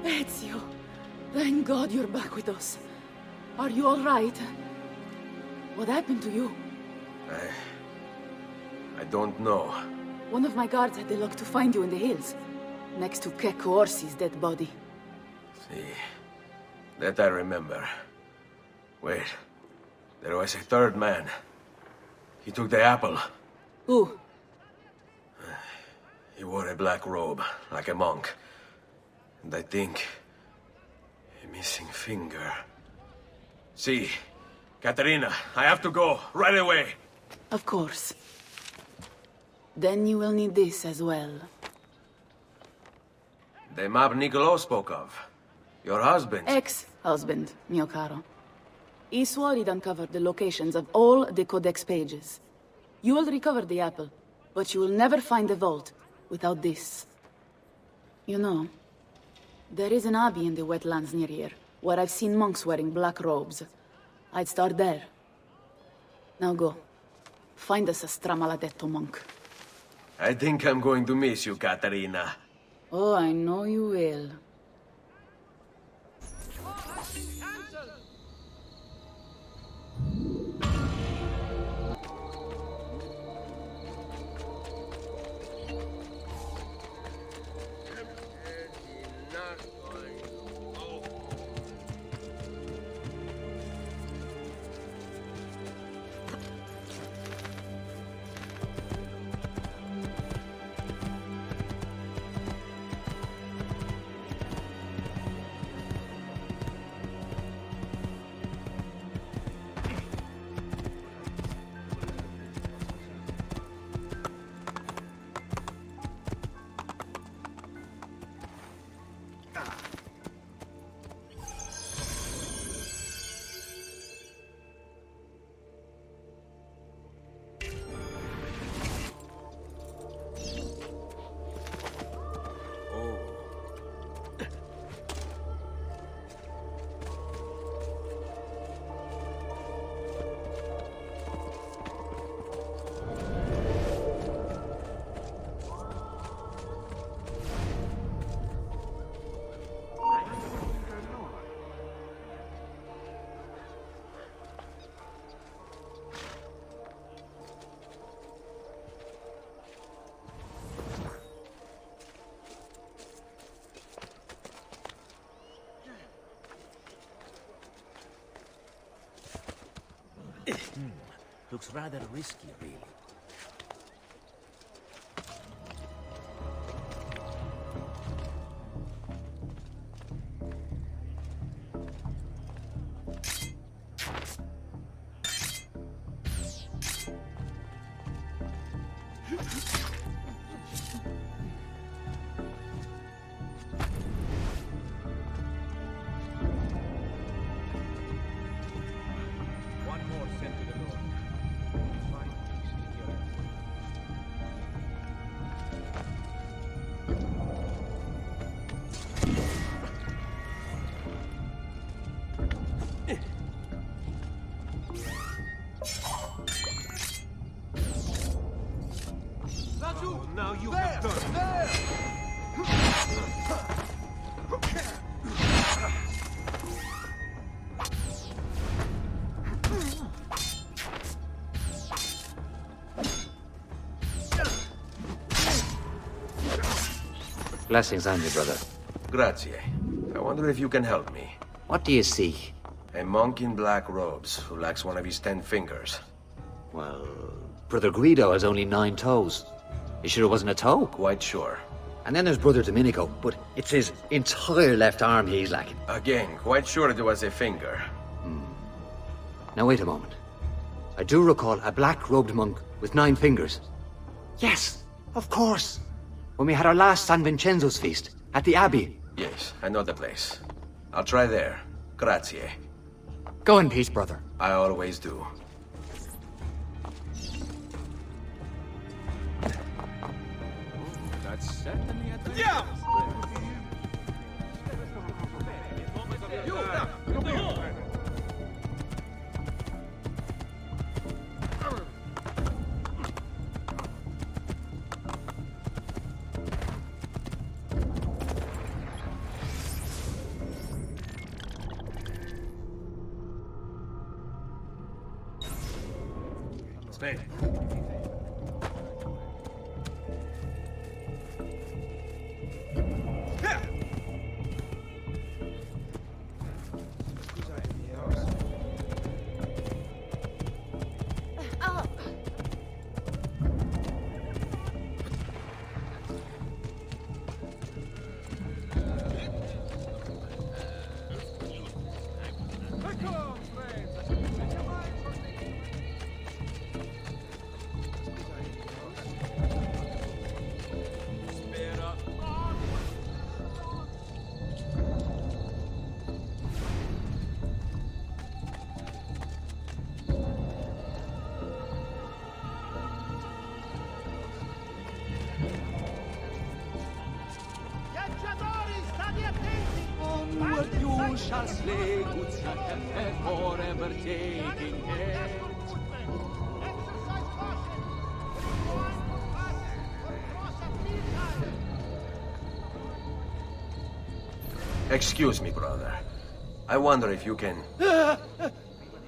Ezio, thank God you're back with us. Are you all right? What happened to you? I don't know. One of my guards had the luck to find you in the hills, next to Kek Orsi's dead body. See, that I remember. Wait, there was a third man. He took the apple. Who? He wore a black robe, like a monk. And I think... a missing finger. See, Katerina, I have to go, right away. Of course. Then you will need this as well. The map Niccolo spoke of. Your husband. Ex-husband, mio caro. He swore he'd uncover the locations of all the Codex pages. You will recover the apple, but you will never find the vault without this. You know, there is an abbey in the wetlands near here, where I've seen monks wearing black robes. I'd start there. Now go. Find us a Stramaladetto monk. I think I'm going to miss you, Katerina. Oh, I know you will. Looks rather risky, really. Now you have done. Blessings on you, brother. Grazie. I wonder if you can help me. What do you seek? A monk in black robes who lacks one of his 10 fingers. Well, Brother Guido has only 9 toes. You sure it wasn't a toe? Quite sure. And then there's Brother Domenico, but it's his entire left arm he's lacking. Again, quite sure it was a finger. Now wait a moment. I do recall a black-robed monk with 9 fingers. Yes, of course. When we had our last San Vincenzo's feast, at the Abbey. Yes, I know the place. I'll try there. Grazie. Go in peace, brother. I always do. That's certainly a... Yeah! Viaggiatori, state attenti! Onward you shall slay, good Santa, forever taking care. Exercise caution! One pass or cross at meal time! Excuse me, brother. I wonder if you can...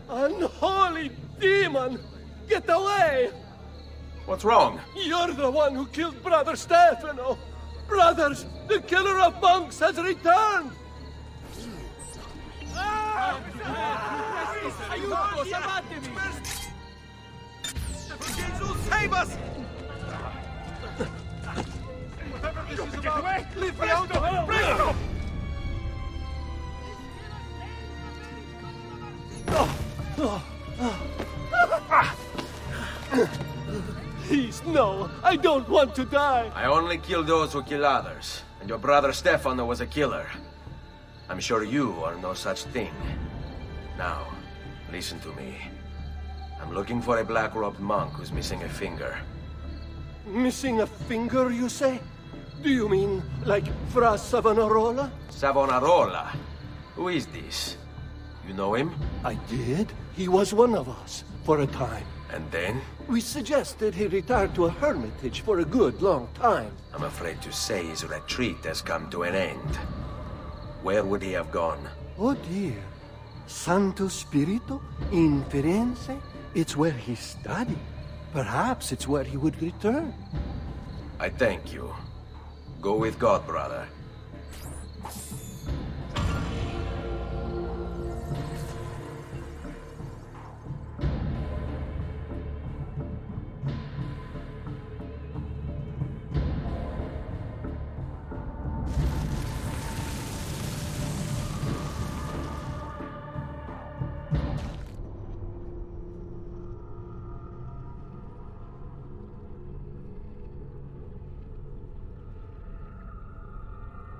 Unholy demon! Get away! What's wrong? You're the one who killed Brother Stefano! Brothers, the killer of monks has returned! Aiuto, salvatemi! Jesus, save us! Get away! Leave me out! Presto! Please, no! I don't want to die! I only kill those who kill others. And your brother Stefano was a killer. I'm sure you are no such thing. Now, listen to me. I'm looking for a black-robed monk who's missing a finger. Missing a finger, you say? Do you mean like Fra Savonarola? Savonarola? Who is this? You know him? I did. He was one of us, for a time. And then? We suggested he retire to a hermitage for a good long time. I'm afraid to say his retreat has come to an end. Where would he have gone? Oh dear. Santo Spirito? In Firenze? It's where he studied. Perhaps it's where he would return. I thank you. Go with God, brother.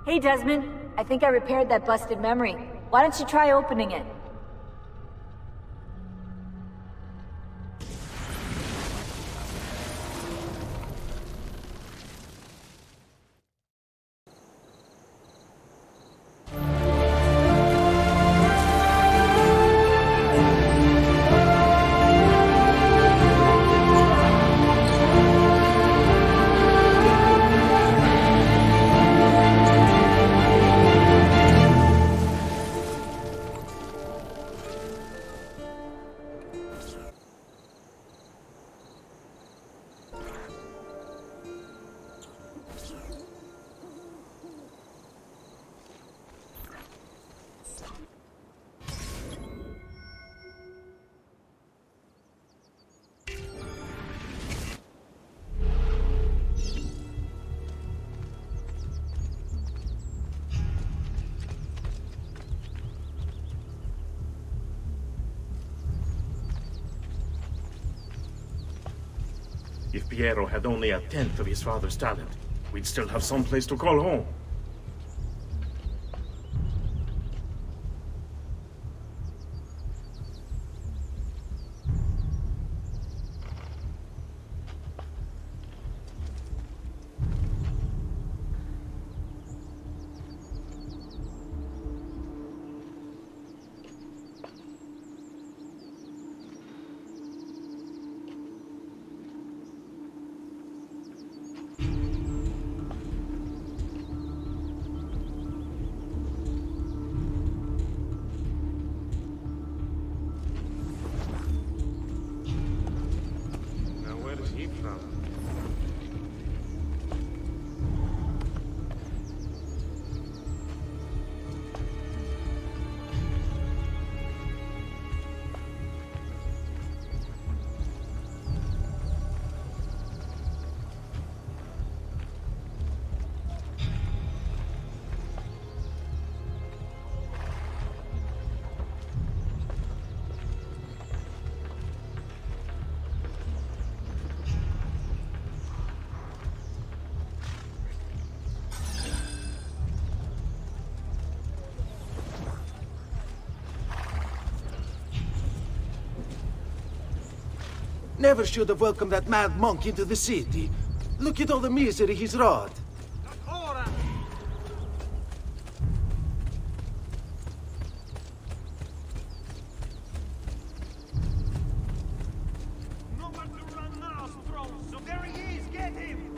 Hey, Desmond. I think I repaired that busted memory. Why don't you try opening it? If Piero had only a tenth of his father's talent, we'd still have some place to call home. Never should have welcomed that mad monk into the city. Look at all the misery he's wrought. No one to run now, Strong. So there he is. Get him.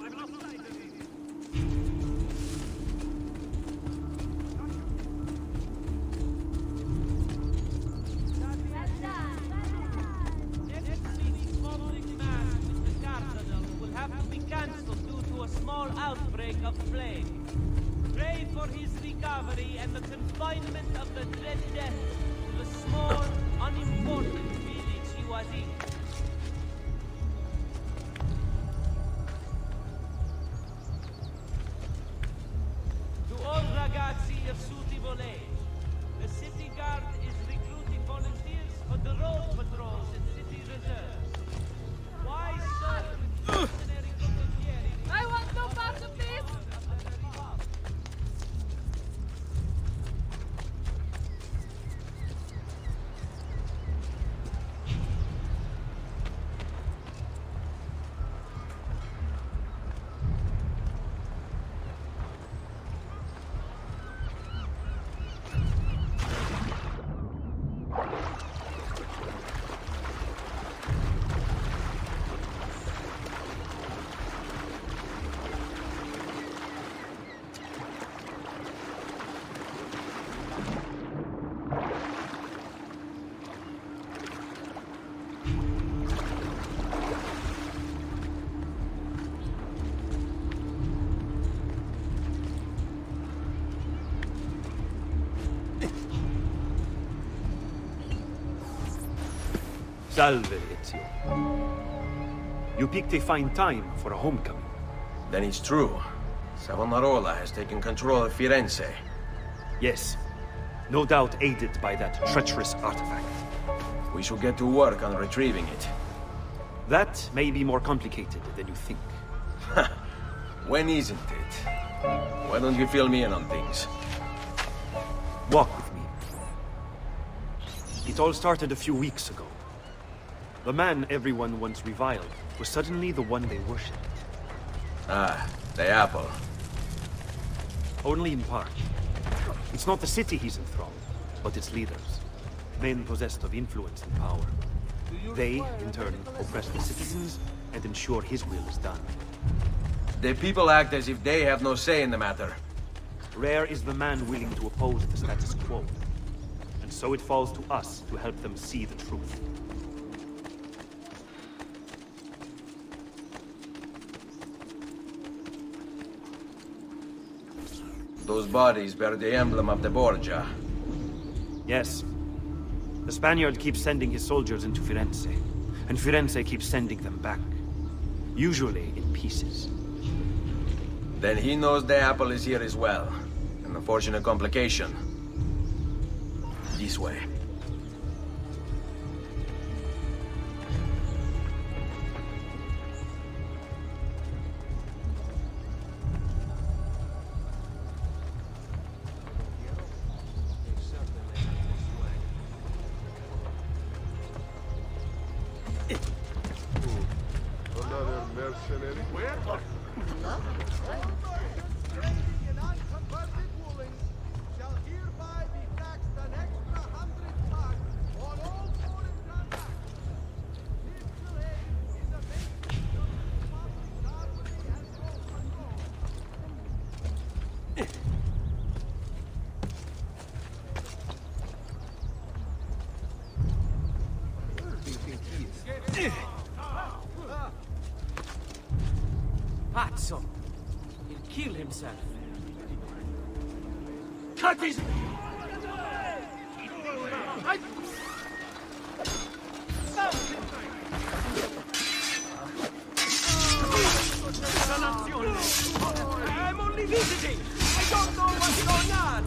I've lost sight of him. Next week's public mass with the Cardinal will have to be cancelled due to a small outbreak of plague. Pray for his recovery and the confinement of the dread death to the small, unimportant village he was in. To all ragazzi of suitable age, the city guard is recruiting volunteers for the road patrols and city reserves. Why serve with mercenary condottieri? I want no part of this! Salve, Ezio. You picked a fine time for a homecoming. Then it's true. Savonarola has taken control of Firenze. Yes, no doubt aided by that treacherous artifact. We should get to work on retrieving it. That may be more complicated than you think. When isn't it? Why don't you fill me in on things? Walk with me. It all started a few weeks ago. The man everyone once reviled was suddenly the one they worshipped. Ah, the apple. Only in part. It's not the city he's enthralled, but its leaders. Men possessed of influence and power. They, in turn, oppress the citizens and ensure his will is done. The people act as if they have no say in the matter. Rare is the man willing to oppose the status quo. And so it falls to us to help them see the truth. Those bodies bear the emblem of the Borgia. Yes. The Spaniard keeps sending his soldiers into Firenze, and Firenze keeps sending them back. Usually in pieces. Then he knows the apple is here as well. An unfortunate complication. This way. Another mercenary. Where? Trading in unconverted woolings shall hereby be taxed an extra 100 marks on all foreign transactions. This will aid in the maintenance of the public harmony and road patrol. pazzo! He'll kill himself. Cut his... I'm only visiting! I don't know what's going on!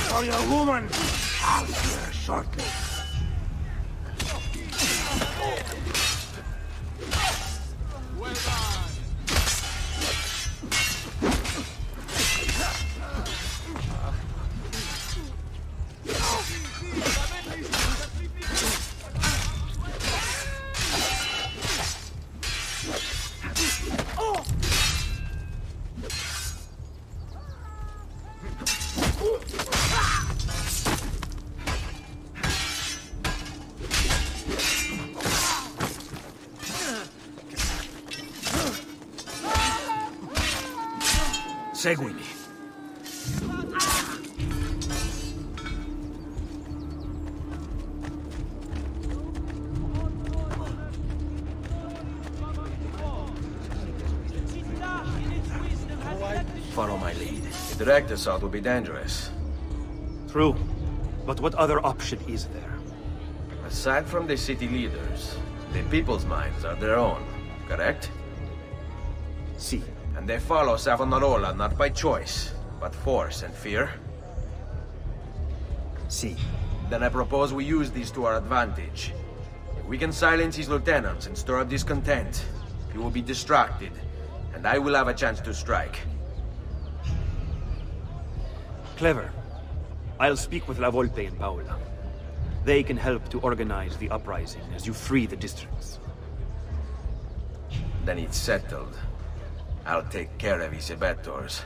For your woman! I'll see her shortly. Well done. Seguimi. Follow my lead. A direct assault would be dangerous. True. But what other option is there? Aside from the city leaders, the people's minds are their own, correct? See. And they follow Savonarola not by choice, but force and fear? See. Then I propose we use these to our advantage. If we can silence his lieutenants and stir up discontent, he will be distracted, and I will have a chance to strike. Clever. I'll speak with La Volpe and Paola. They can help to organize the uprising as you free the districts. Then it's settled. I'll take care of his abettors.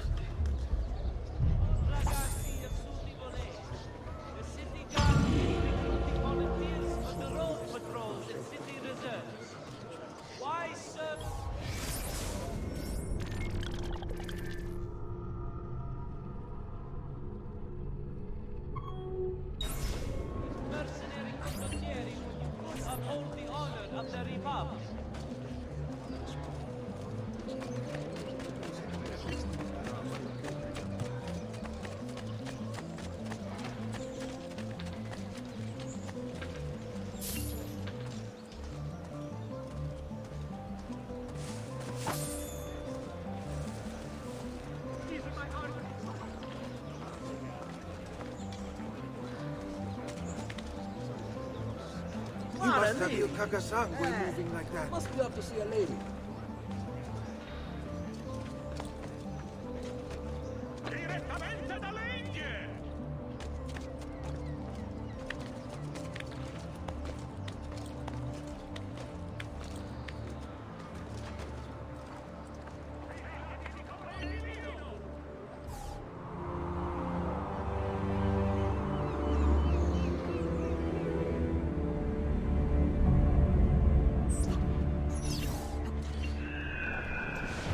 The city guard is recruiting volunteers for the road patrols and city reserves. Why, sir? Mercenary condottieri would uphold the honor of the Republic. You must have your Kakasangue moving like that. Must be up to see a lady. Direttamente dalle Indie!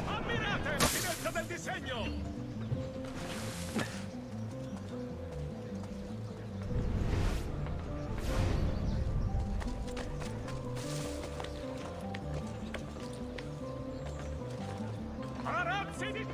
Ammirate la finezza del disegno! Arazzi di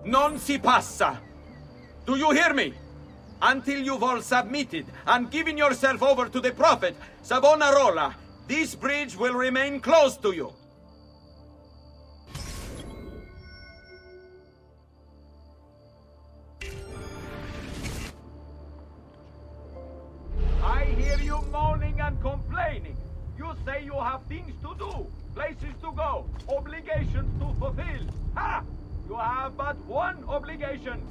Non si passa! Do you hear me? Until you've all submitted and given yourself over to the Prophet, Savonarola, this bridge will remain closed to you. I hear you moaning and complaining. You say you have things to do. places to go, obligations to fulfill. Ha! You have but one obligation,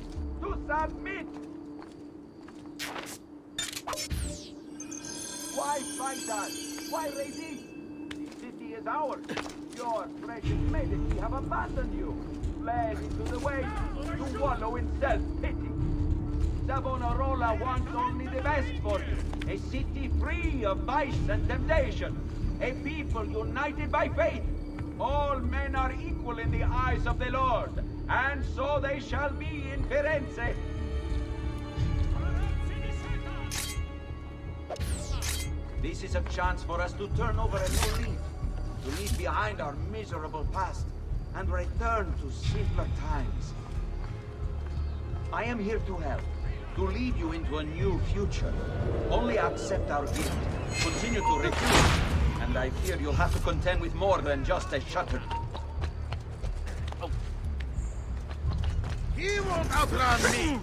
to submit. Why fight us? Why resist? The city is ours. Your precious majesty have abandoned you, fled into the waves to wallow in self-pity. Savonarola wants only the best for you. A city free of vice and temptation. A people united by faith. All men are equal in the eyes of the Lord, and so they shall be in Firenze. This is a chance for us to turn over a new leaf, to leave behind our miserable past, and return to simpler times. I am here to help, to lead you into a new future. Only accept our gift. Continue to refuse, and I fear you'll have to contend with more than just a shutter. He won't outrun me!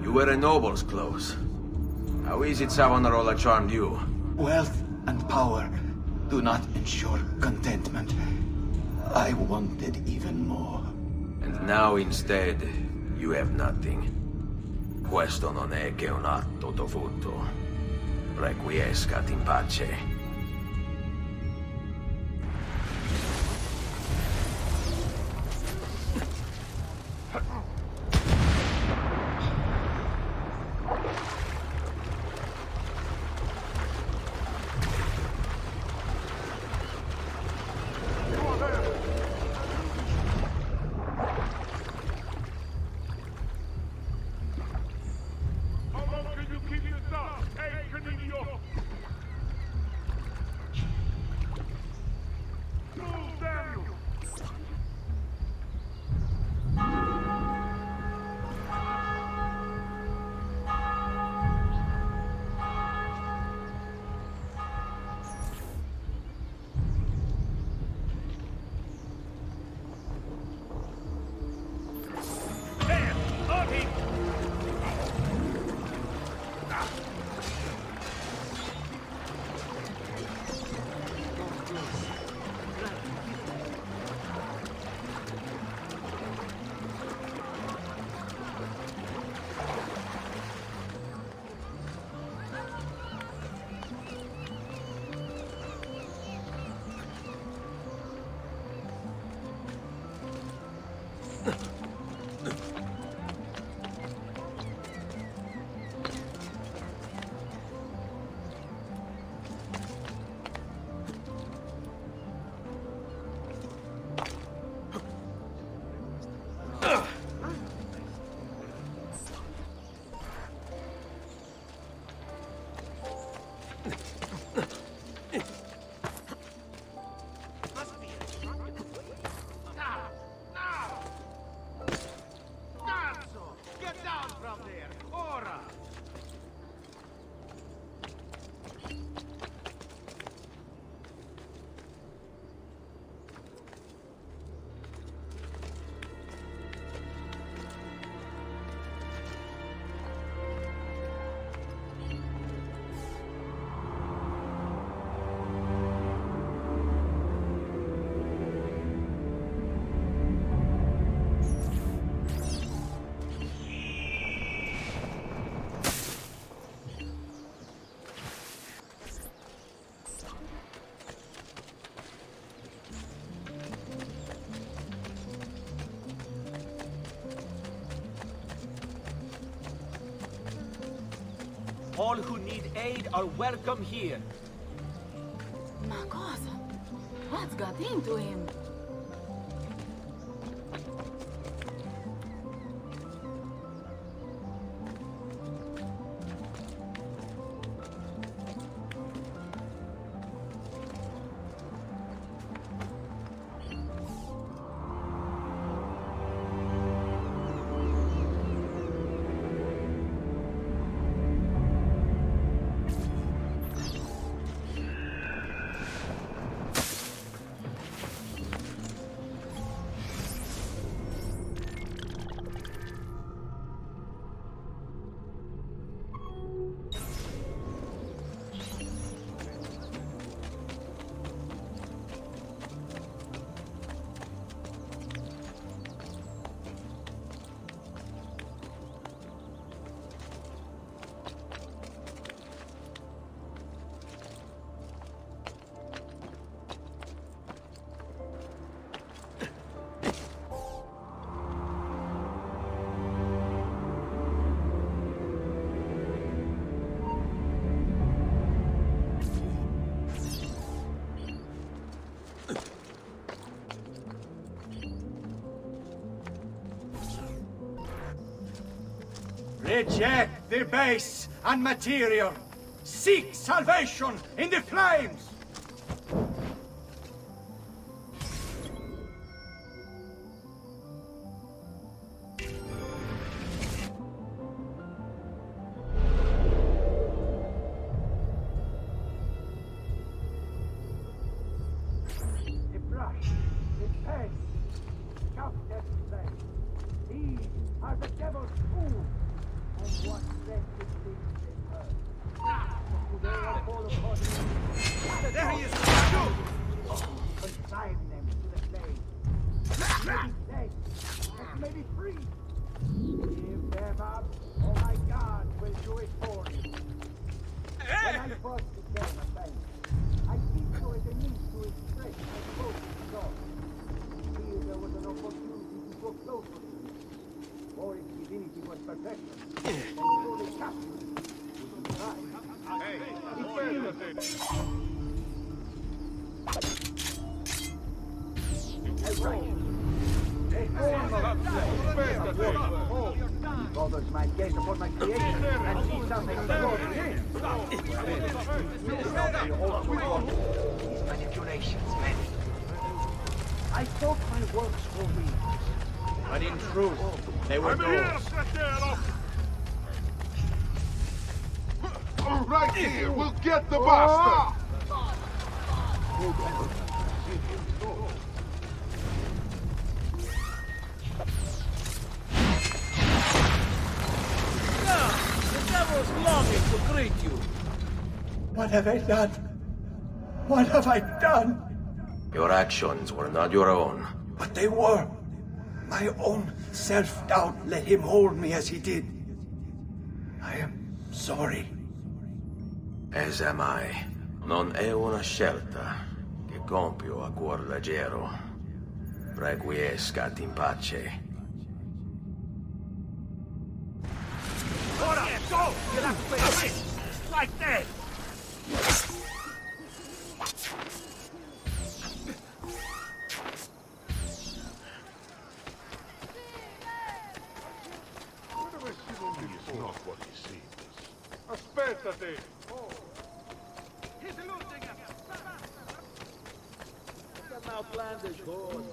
You wear a noble's clothes. How is it Savonarola charmed you? Wealth and power do not ensure contentment. I wanted even more. And now instead, you have nothing. Questo non è che un atto dovuto. Requiescat in pace. All who need aid are welcome here. Ma cosa? What's got into him? Eject the base and material. Seek salvation in the flames! The brush, the pen, shout that flame. These are the devil's tools, and what wretched things they heard. Today are full of bodies. There he is! Consign them to the flames. Let me be dead, let me be free. Give them up, or my God will do it for you. When I first became a saint, I did so as a means to express my devotion to God. Here there was an opportunity to go closer to him. For its divinity was perfection, and so they captured it. Others might gaze upon my creation and see something extraordinary. These manipulations, men. I thought my works were real, but in truth, they were yours. Right here, we'll get the bastard! The devil's longing to greet you. What have I done? What have I done? Your actions were not your own. But they were. My own self-doubt let him hold me as he did. I am sorry. As am I. Non è una scelta che compio a cuor leggero. Requiescat in pace. Ora, go! Like that! It's not what he seems. Aspettate! He's losing us. Look at outlandish horse.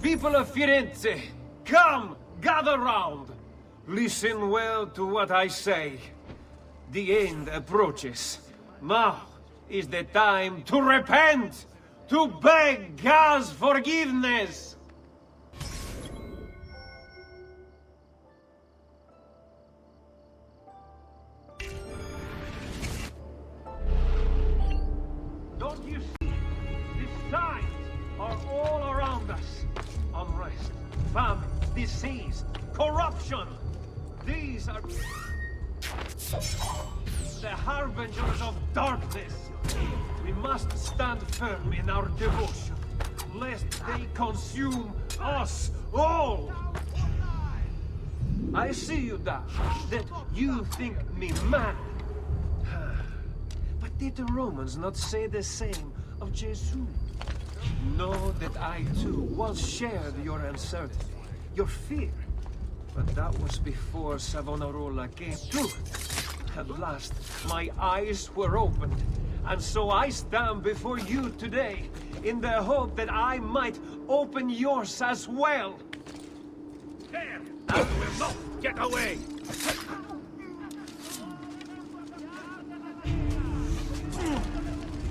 People of Firenze, come, gather round. Listen well to what I say. The end approaches. Now is the time to repent, to beg God's forgiveness. Don't you see? The signs are all around us. Unrest, famine, disease, corruption. These are the harbingers of darkness. We must stand firm in our devotion, lest they consume us all. I see you, Dash, that you think me mad. But did the Romans not say the same of Jesus? Know that I too once shared your uncertainty, your fear. But that was before Savonarola came to. At last, my eyes were opened, And so I stand before you today, in the hope that I might open yours as well. There! I will not get away!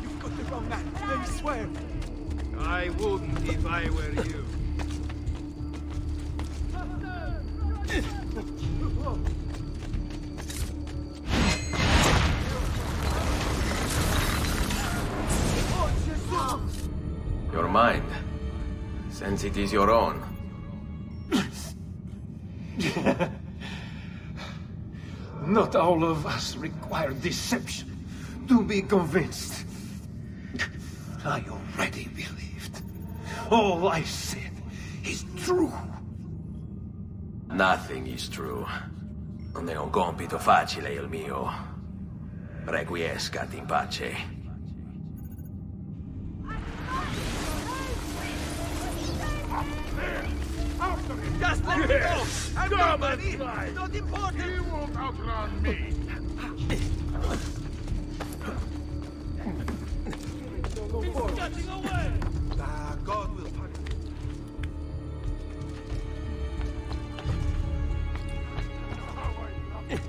You've got the wrong man, I swear. I wouldn't if I were you. Your mind, since it is your own. Not all of us require deception to be convinced. I already believed. All I said is true. Nothing is true. Non è un compito facile il mio. Requiescat in pace. Just let me go! I'm nobody! Not important! You won't outrun me! He's getting away! God will punish him.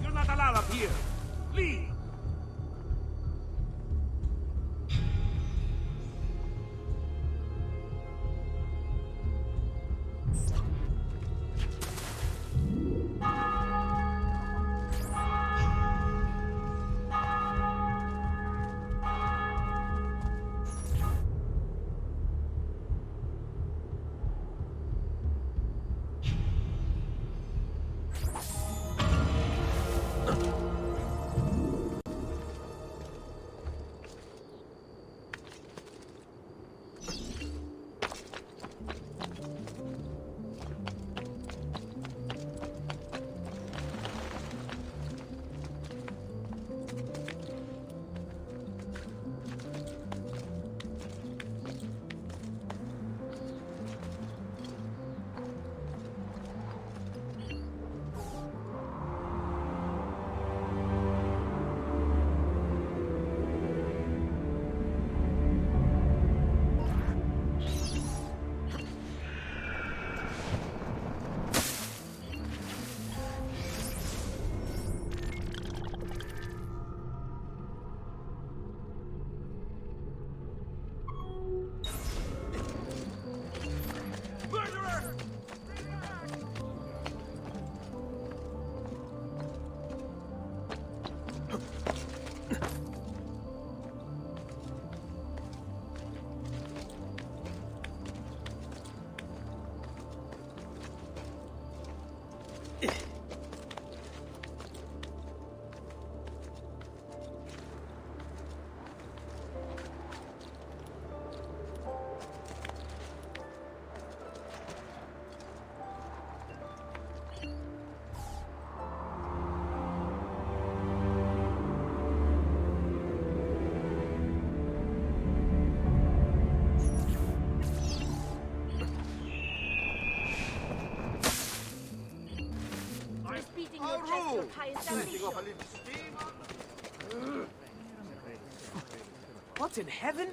You're not allowed up here! Leave! What in heaven?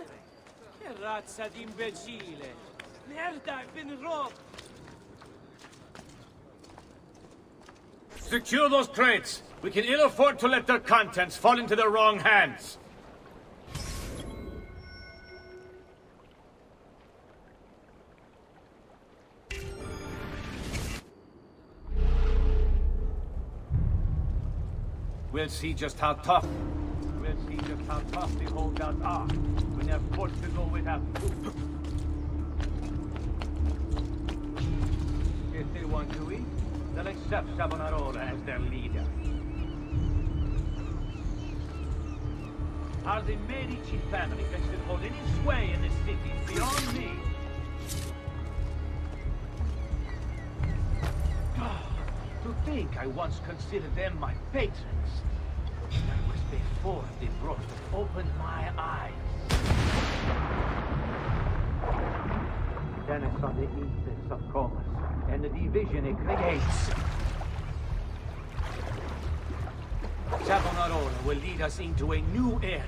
Che razza di imbecille! Merda, I've been robbed! Secure those crates! We can ill afford to let their contents fall into the wrong hands! We'll see just how tough the holdouts are when they're forced to go without food. If they want to eat, they'll accept Savonarola as their leader. How the Medici family can still hold any sway in this city is beyond me. To think I once considered them my patrons. That was before they brought opened my eyes. Then I saw the influence of Comus and the division it creates. Savonarola will lead us into a new era.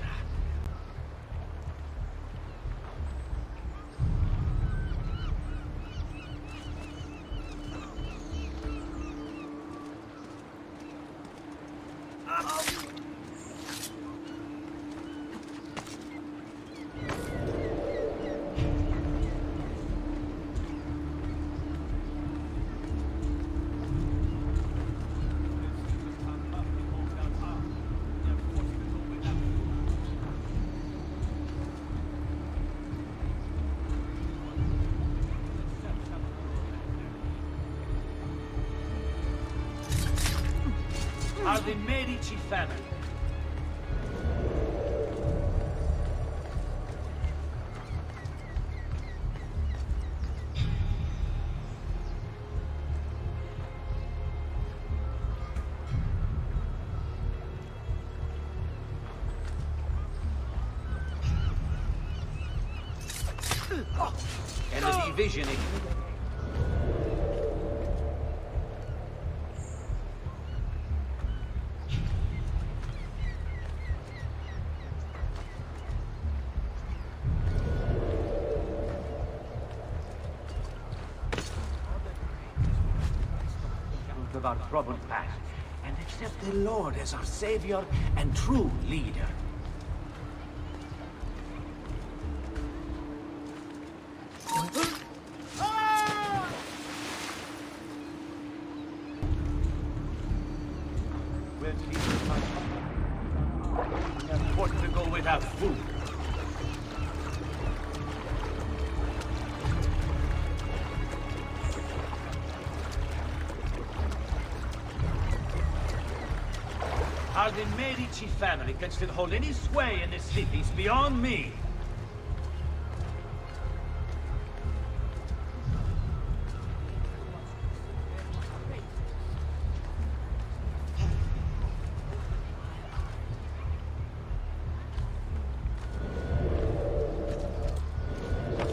Are the Medici family. And the division. Of our troubled past, and accept the Lord as our savior and true leader. Forced to go without food. How the Medici family can still hold any sway in the cities beyond me.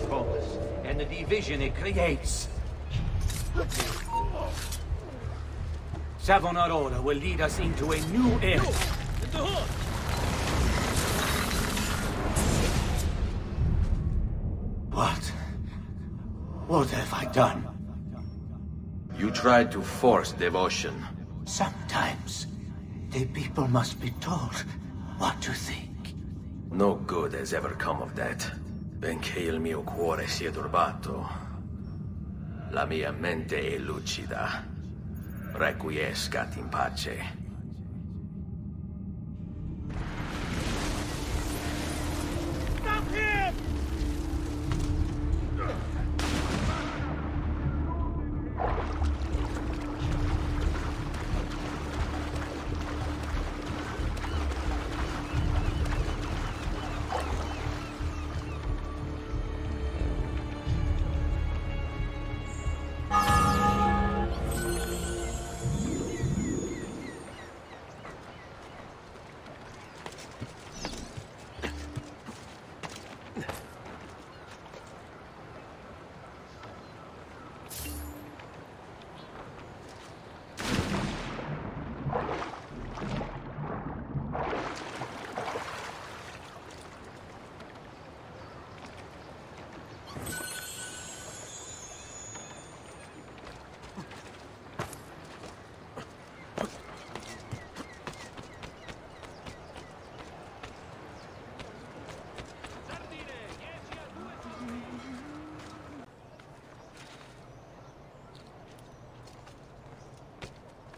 Promise and the division it creates. Savonarola will lead us into a new era. What have I done? You tried to force devotion. Sometimes the people must be told what to think. No good has ever come of that. Benché il mio cuore sia turbato, la mia mente è lucida. Requiescat in pace. Stop him!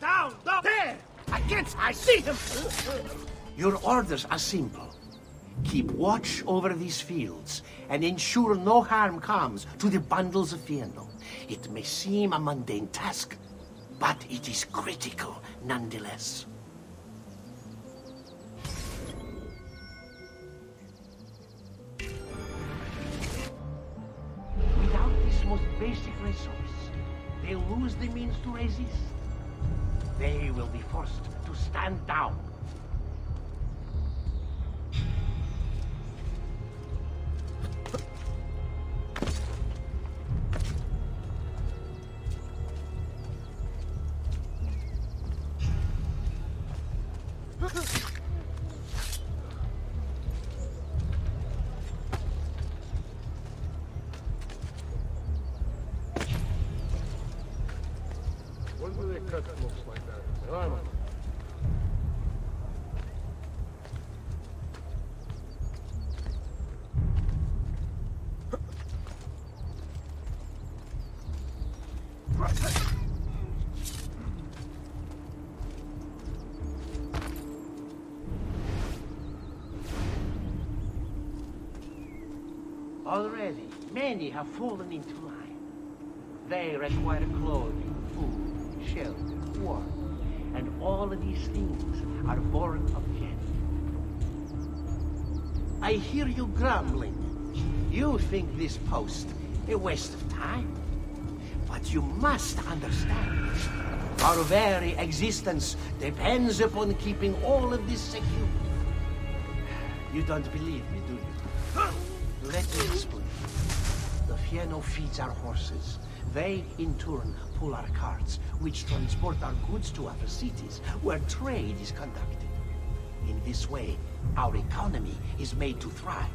Down! There! I see him! Your orders are simple. Keep watch over these fields, and ensure no harm comes to the bundles of Fieno. It may seem a mundane task, but it is critical nonetheless. Without this most basic resource, they lose the means to resist. They will be forced to stand down. cut looks like that. I'm Already, many have fallen into line. They require clothing, food, shelter, warmth, and all of these things are born of Yen. I hear you grumbling. You think this post a waste of time. But you must understand, our very existence depends upon keeping all of this secure. You don't believe me, do you? Let me explain. The Fieno feeds our horses. They, in turn, pull our carts, which transport our goods to other cities, where trade is conducted. In this way, our economy is made to thrive.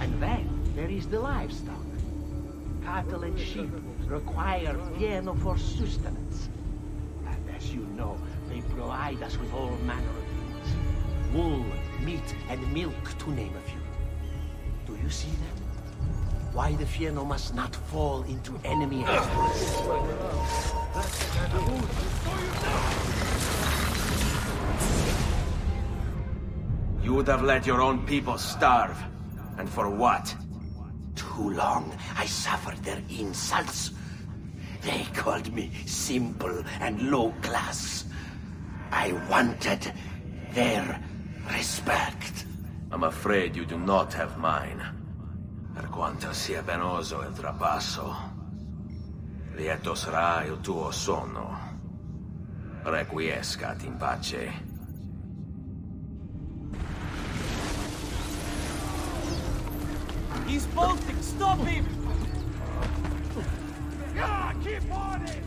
And then there is the livestock. Cattle and sheep require Fieno for sustenance. And as you know, they provide us with all manner of things. Wool, meat, and milk, to name a few. Do you see them? Why the Fieno must not fall into enemy hands. You would have let your own people starve. And for what? Too long I suffered their insults. They called me simple and low class. I wanted their respect. I'm afraid you do not have mine. Per quanto sia penoso il trapasso, lieto sarà il tuo sonno. Requiescat in pace. He's bolting! Stop him! Yeah, keep on it!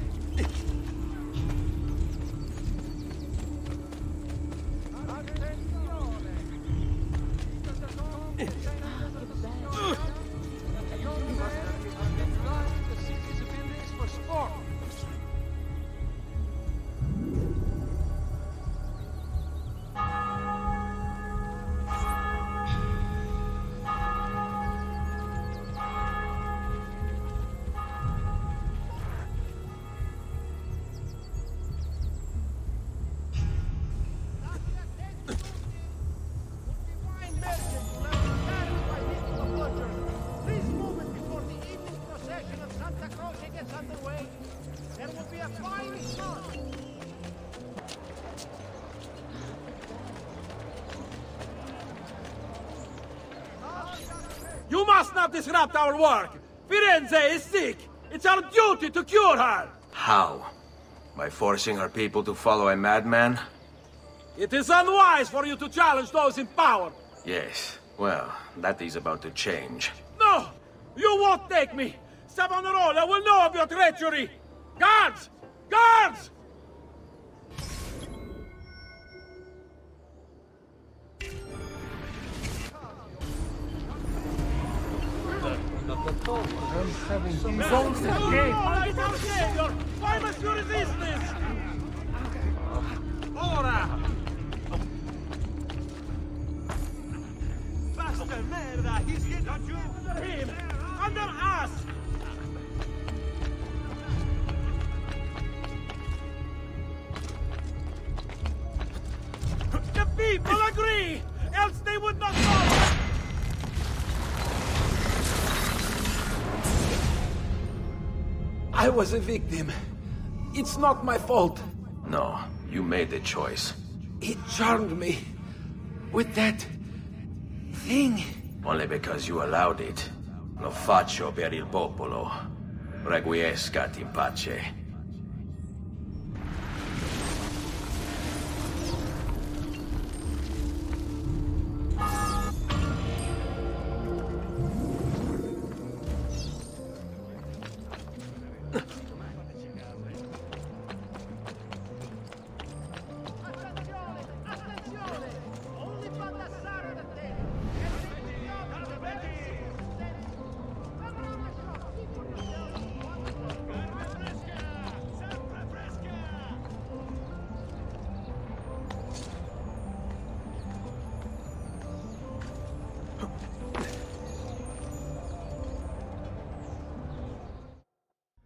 You must not disrupt our work! Firenze is sick! It's our duty to cure her! How? By forcing our people to follow a madman? It is unwise for you to challenge those in power! Yes. Well, that is about to change. No! You won't take me! Savonarola will know of your treachery! Guards! Guards! I'm having Why must you resist this? Ora! Basta merda! He's hit on you! Him! Under us! The people agree! else they would not follow! I was a victim. It's not my fault. No, you made the choice. It charmed me. With that... thing. Only because you allowed it. Lo faccio per il popolo. Requiescat in pace.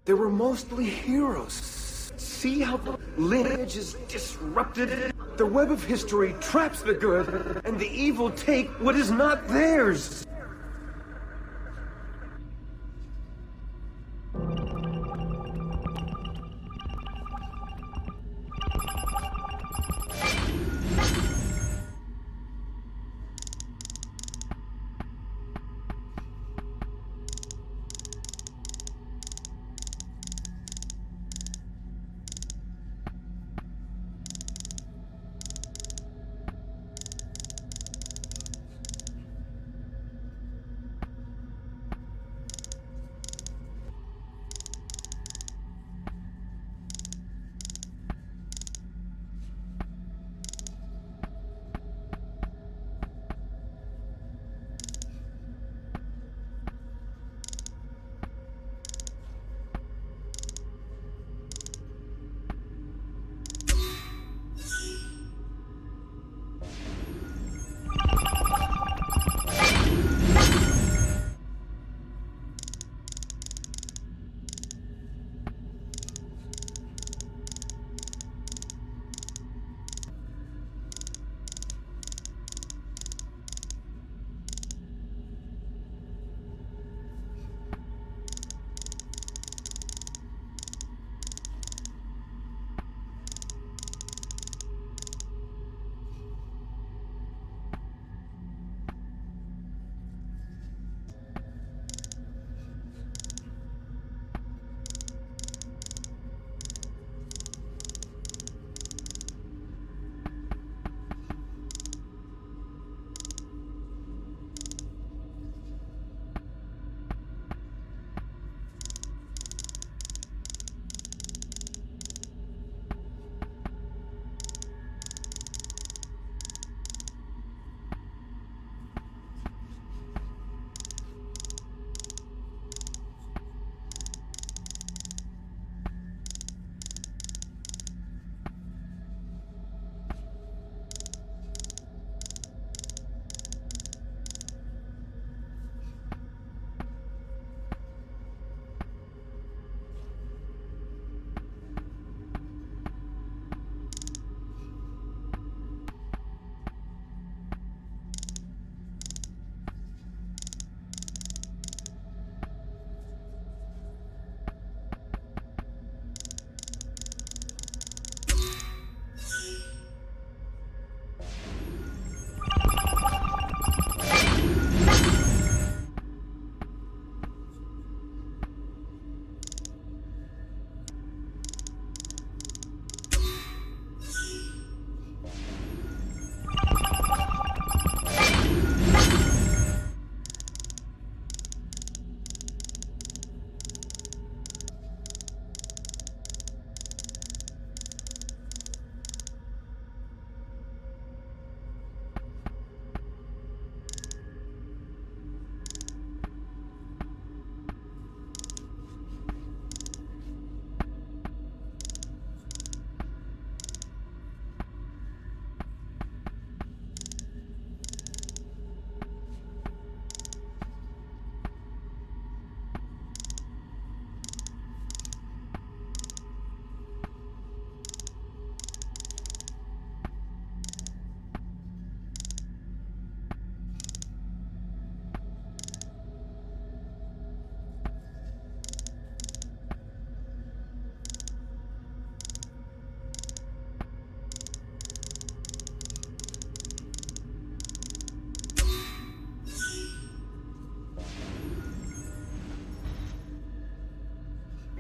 They were mostly heroes. See how the lineage is disrupted? The web of history traps the good, and the evil take what is not theirs.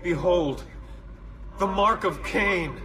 Behold, the mark of Cain.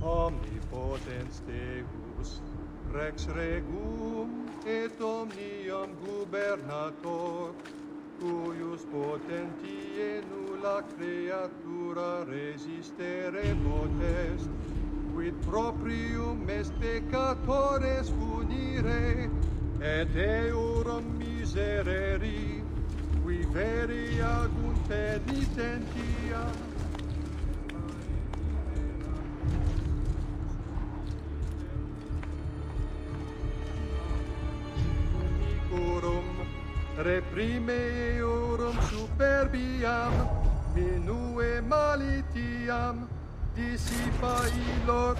Omnipotens Deus, Rex Regum et omnium gubernator, cuius potentiae nulla creatura resistere potest, quid proprium est peccatores punire, et eorum misereri, qui veri agunt penitentia. Reprime eorum superbiam, minue malitiam, dissipa illor.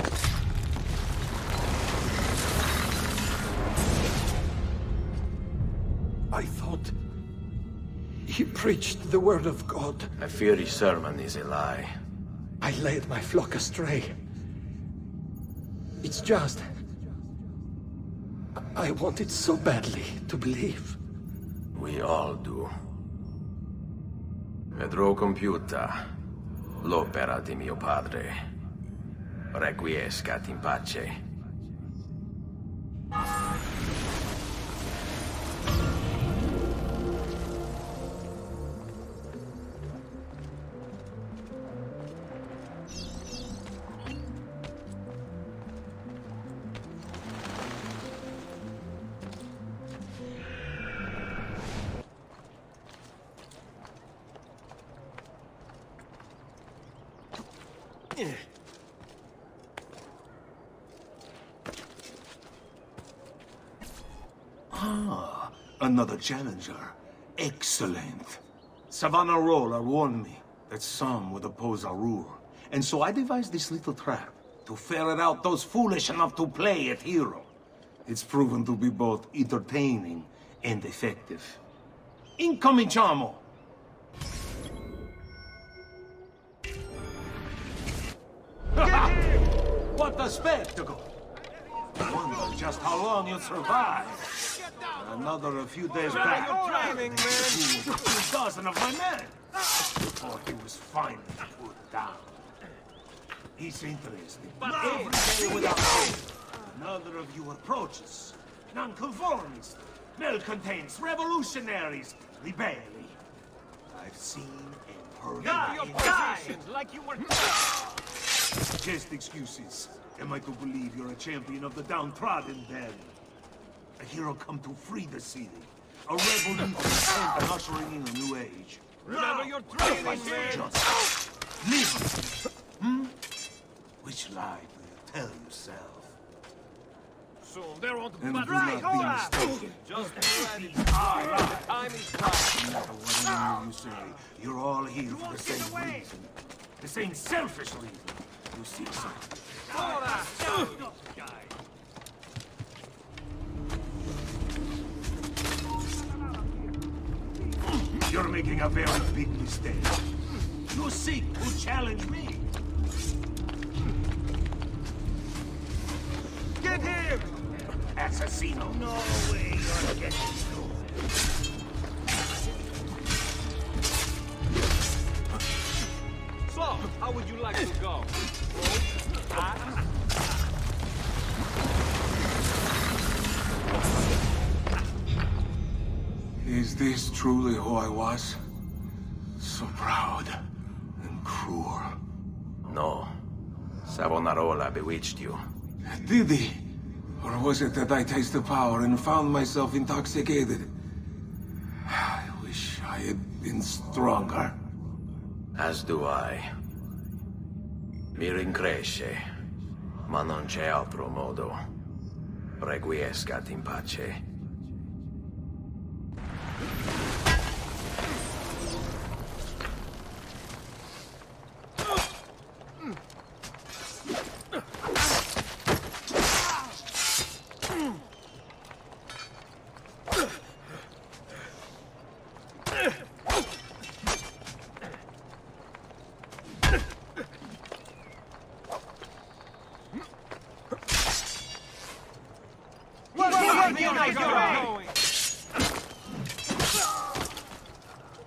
I thought he preached the word of God. I fear his sermon is a lie. I led my flock astray. It's just... I wanted so badly to believe. We all do. Vedrò compiuta l'opera di mio padre. Requiescat in pace. Ah, another challenger. Excellent. Savonarola warned me that some would oppose our rule. And so I devised this little trap to ferret out those foolish enough to play at hero. It's proven to be both entertaining and effective. Incominciamo! What a spectacle! I wonder just how long you'll survive. Another a few days back. Driving, man. A dozen of my men. Before he was finally put down. He's interesting. But every day without fail, another of you approaches. Nonconformists, malcontents, revolutionaries, rebelli. I've seen and heard. Got your positions like you were. Just excuses. Am I to believe you're a champion of the downtrodden, then? A hero come to free the city. A rebel leader sent and ushering in a new age. Remember your training, man. Just live. Which lie do you tell yourself? Soon there won't be And much do not be mistaken. Just be ready. The time is right. No matter what you say, you're all here for the same reason. The same selfish reason. You see something. You're making a very big mistake. You seek to challenge me. Get him! Assassino. No way you're getting through. So, how would you like to go? Is this truly who I was? So proud and cruel. No. Savonarola bewitched you. Did he? Or was it that I tasted power and found myself intoxicated? I wish I had been stronger. As do I. Mi rincresce, ma non c'è altro modo. Requiescat in pace.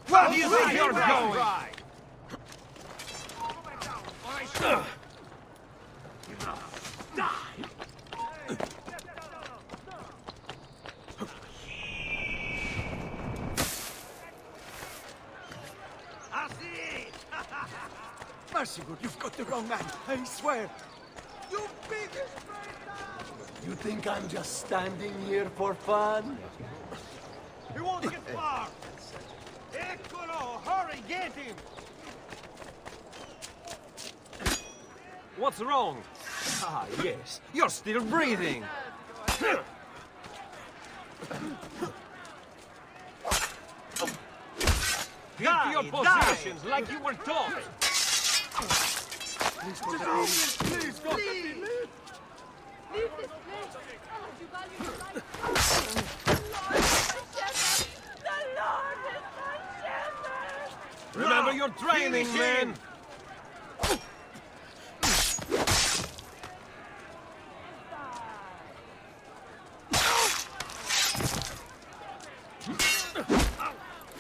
Where do you think you're going? Mercy, good, you've got the wrong man, I swear. You biggest You think I'm just standing here for fun? He won't get far! Eccolo! Hurry, get him! What's wrong? Ah, yes. You're still breathing. Get to your positions like you were taught. Please don't let me. Please don't let me live! Leave this place! Oh, you value your life! The Lord is my shepherd! Remember your training, man!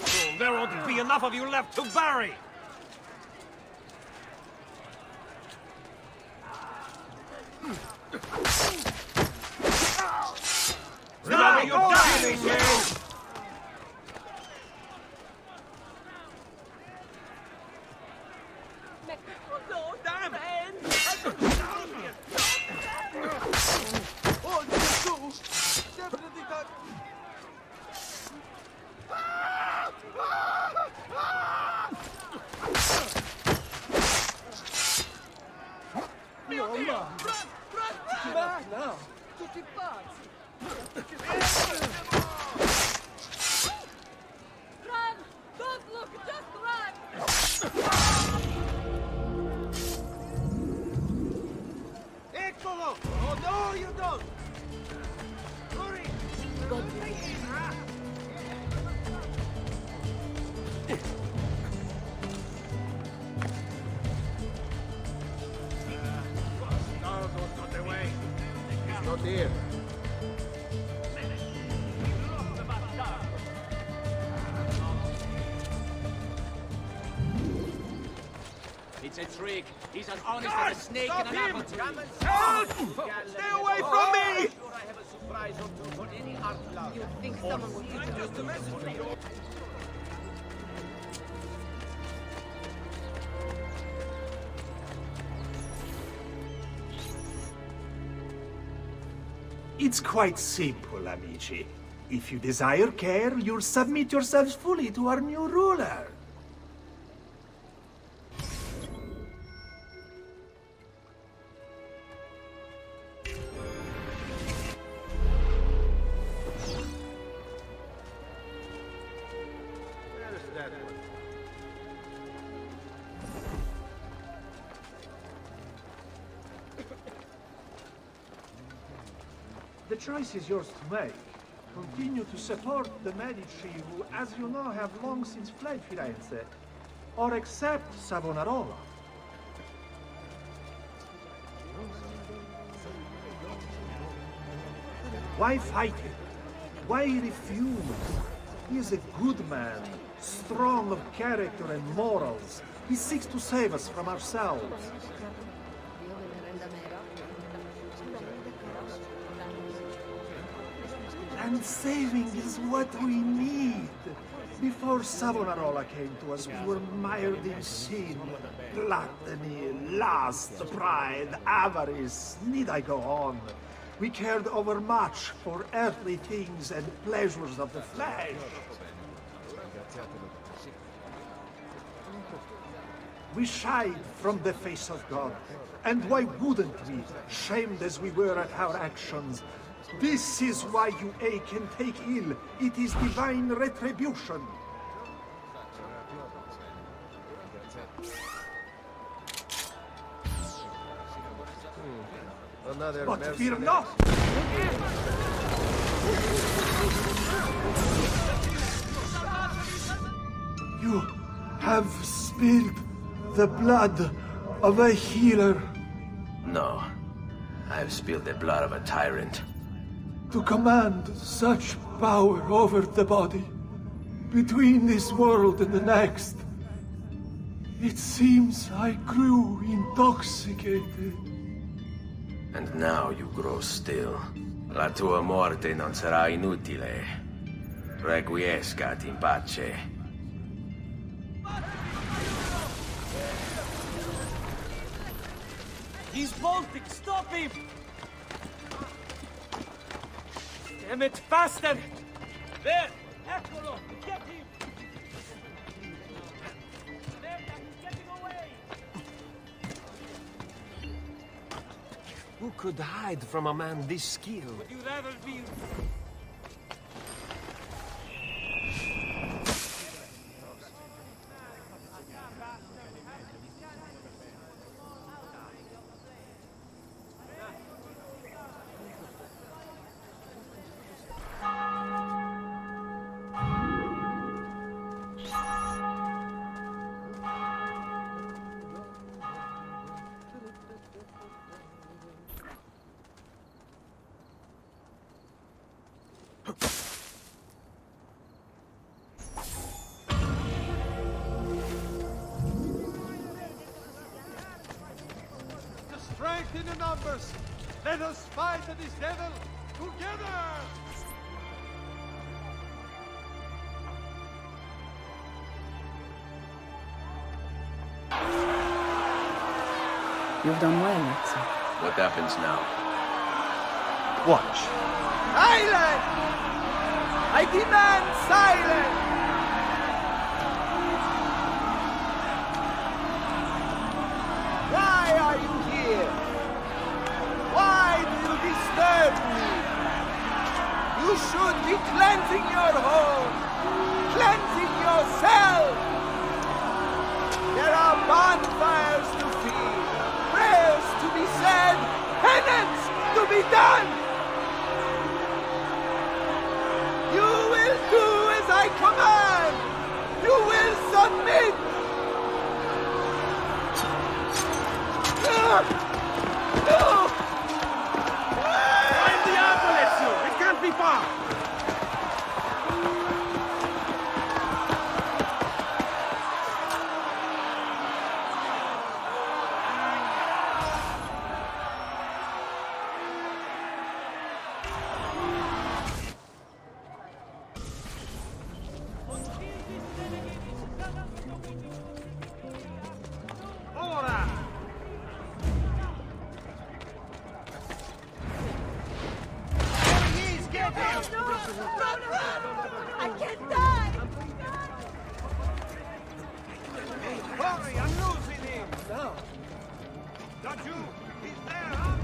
Soon there won't be be enough of you left to bury! Remember your dying, Shane! No, damn it! Oh, Jesus! Definitely got... No, ma! Back now! Tutti pazzi! Run! Don't look, just run! Eccolo! Oh, no, you don't! Hurry! Bastardo's not the way. He's not here. It's a trick. He's as honest as a snake in an apple tree. Help! Stay away from me! I have a surprise or two for any art lover. You think someone would use it? Just a message from you. It's quite simple, amici. If you desire care, you'll submit yourselves fully to our new ruler. Where's that one? The choice is yours to make. Continue to support the Medici, who, as you know, have long since fled Firenze, or accept Savonarola. Why fight him? Why refuse? He is a good man, strong of character and morals. He seeks to save us from ourselves. And saving is what we need. Before Savonarola came to us, we were mired in sin, gluttony, lust, pride, avarice. Need I go on? We cared overmuch for earthly things and pleasures of the flesh. We shied from the face of God. And why wouldn't we, shamed as we were at our actions? This is why you ache and take ill. It is divine retribution. Another But fear mercenary. not! You have spilled the blood of a healer. No. I've spilled the blood of a tyrant. To command such power over the body, between this world and the next. It seems I grew intoxicated. And now you grow still. La tua morte non sarà inutile. Requiescat in pace. He's bolting! Stop him! Damn it, faster! There! Eccolo! Get him! There, he's getting away! Who could hide from a man this skilled? Would you rather be... fight in the numbers. Let us fight this devil together. You've done well, Ezio. What happens now? Watch. Silence! I demand silence! Why are you here? Why do you disturb me? You should be cleansing your home, cleansing yourself. There are bonfires to feed, prayers to be said, penance to be done. You will do as I command. You will submit. No! Find the apple, Ezio! It can't be far! Ora! Please get him! Run! I can't die! Hurry, I'm losing him! No. Got you! He's there, huh?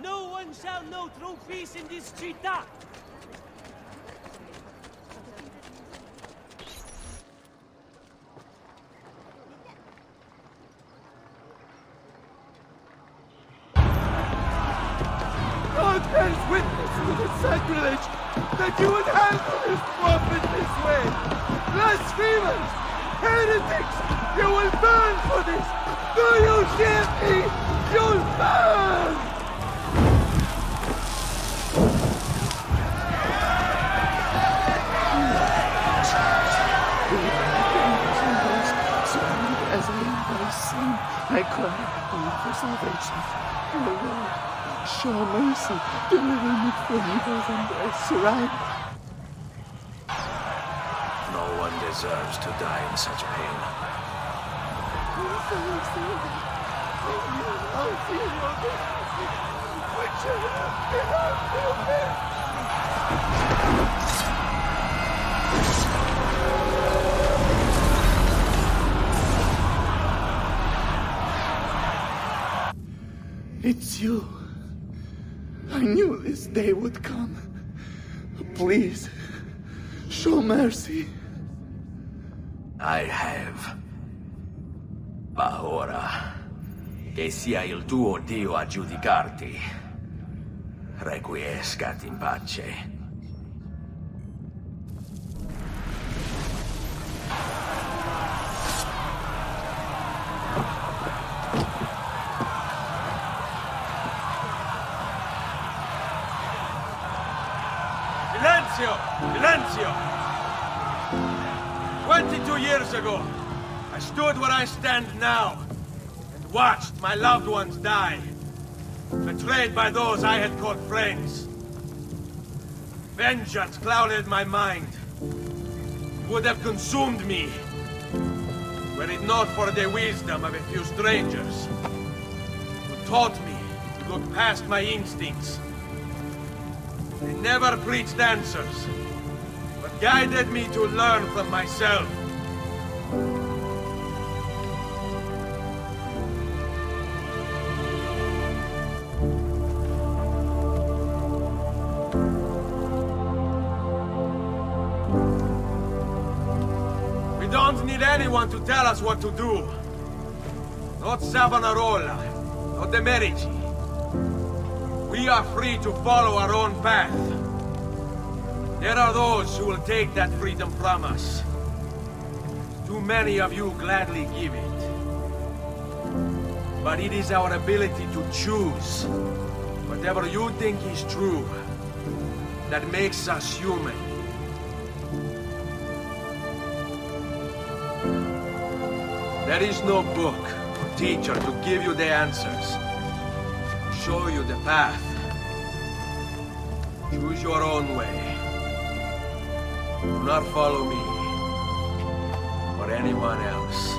No one shall know true peace in this città! God bears witness to the sacrilege that you would handle this prophet this way! Blasphemers! Heretics! You will burn for this! Do you hear me? You'll burn! As I am by sin, I cry out for salvation. O Lord, show mercy, deliver me from evil's embrace, right? No one deserves to die in such pain. It's you. I knew this day would come. Please, show mercy. I have. Ma ora, che sia il tuo Dio a giudicarti. Requiescat in pace. Silenzio! Silenzio! 22 years ago, I stood where I stand now and watched my loved ones die, betrayed by those I had called friends. Vengeance clouded my mind. It would have consumed me, were it not for the wisdom of a few strangers who taught me to look past my instincts. They never preached answers, but guided me to learn from myself. We don't need anyone to tell us what to do. Not Savonarola, not the Medici. We We are free to follow our own path. There are those who will take that freedom from us. Too many of you gladly give it. But it is our ability to choose whatever you think is true that makes us human. There is no book or teacher to give you the answers, show you the path. Choose your own way. Do not follow me or anyone else.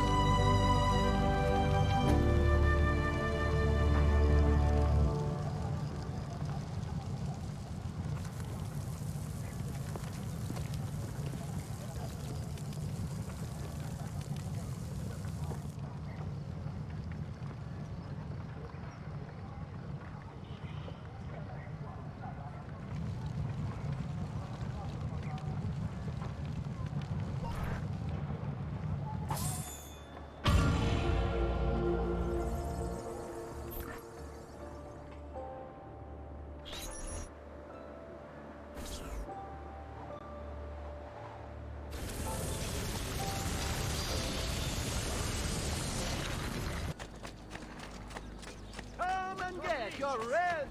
Come and get your red.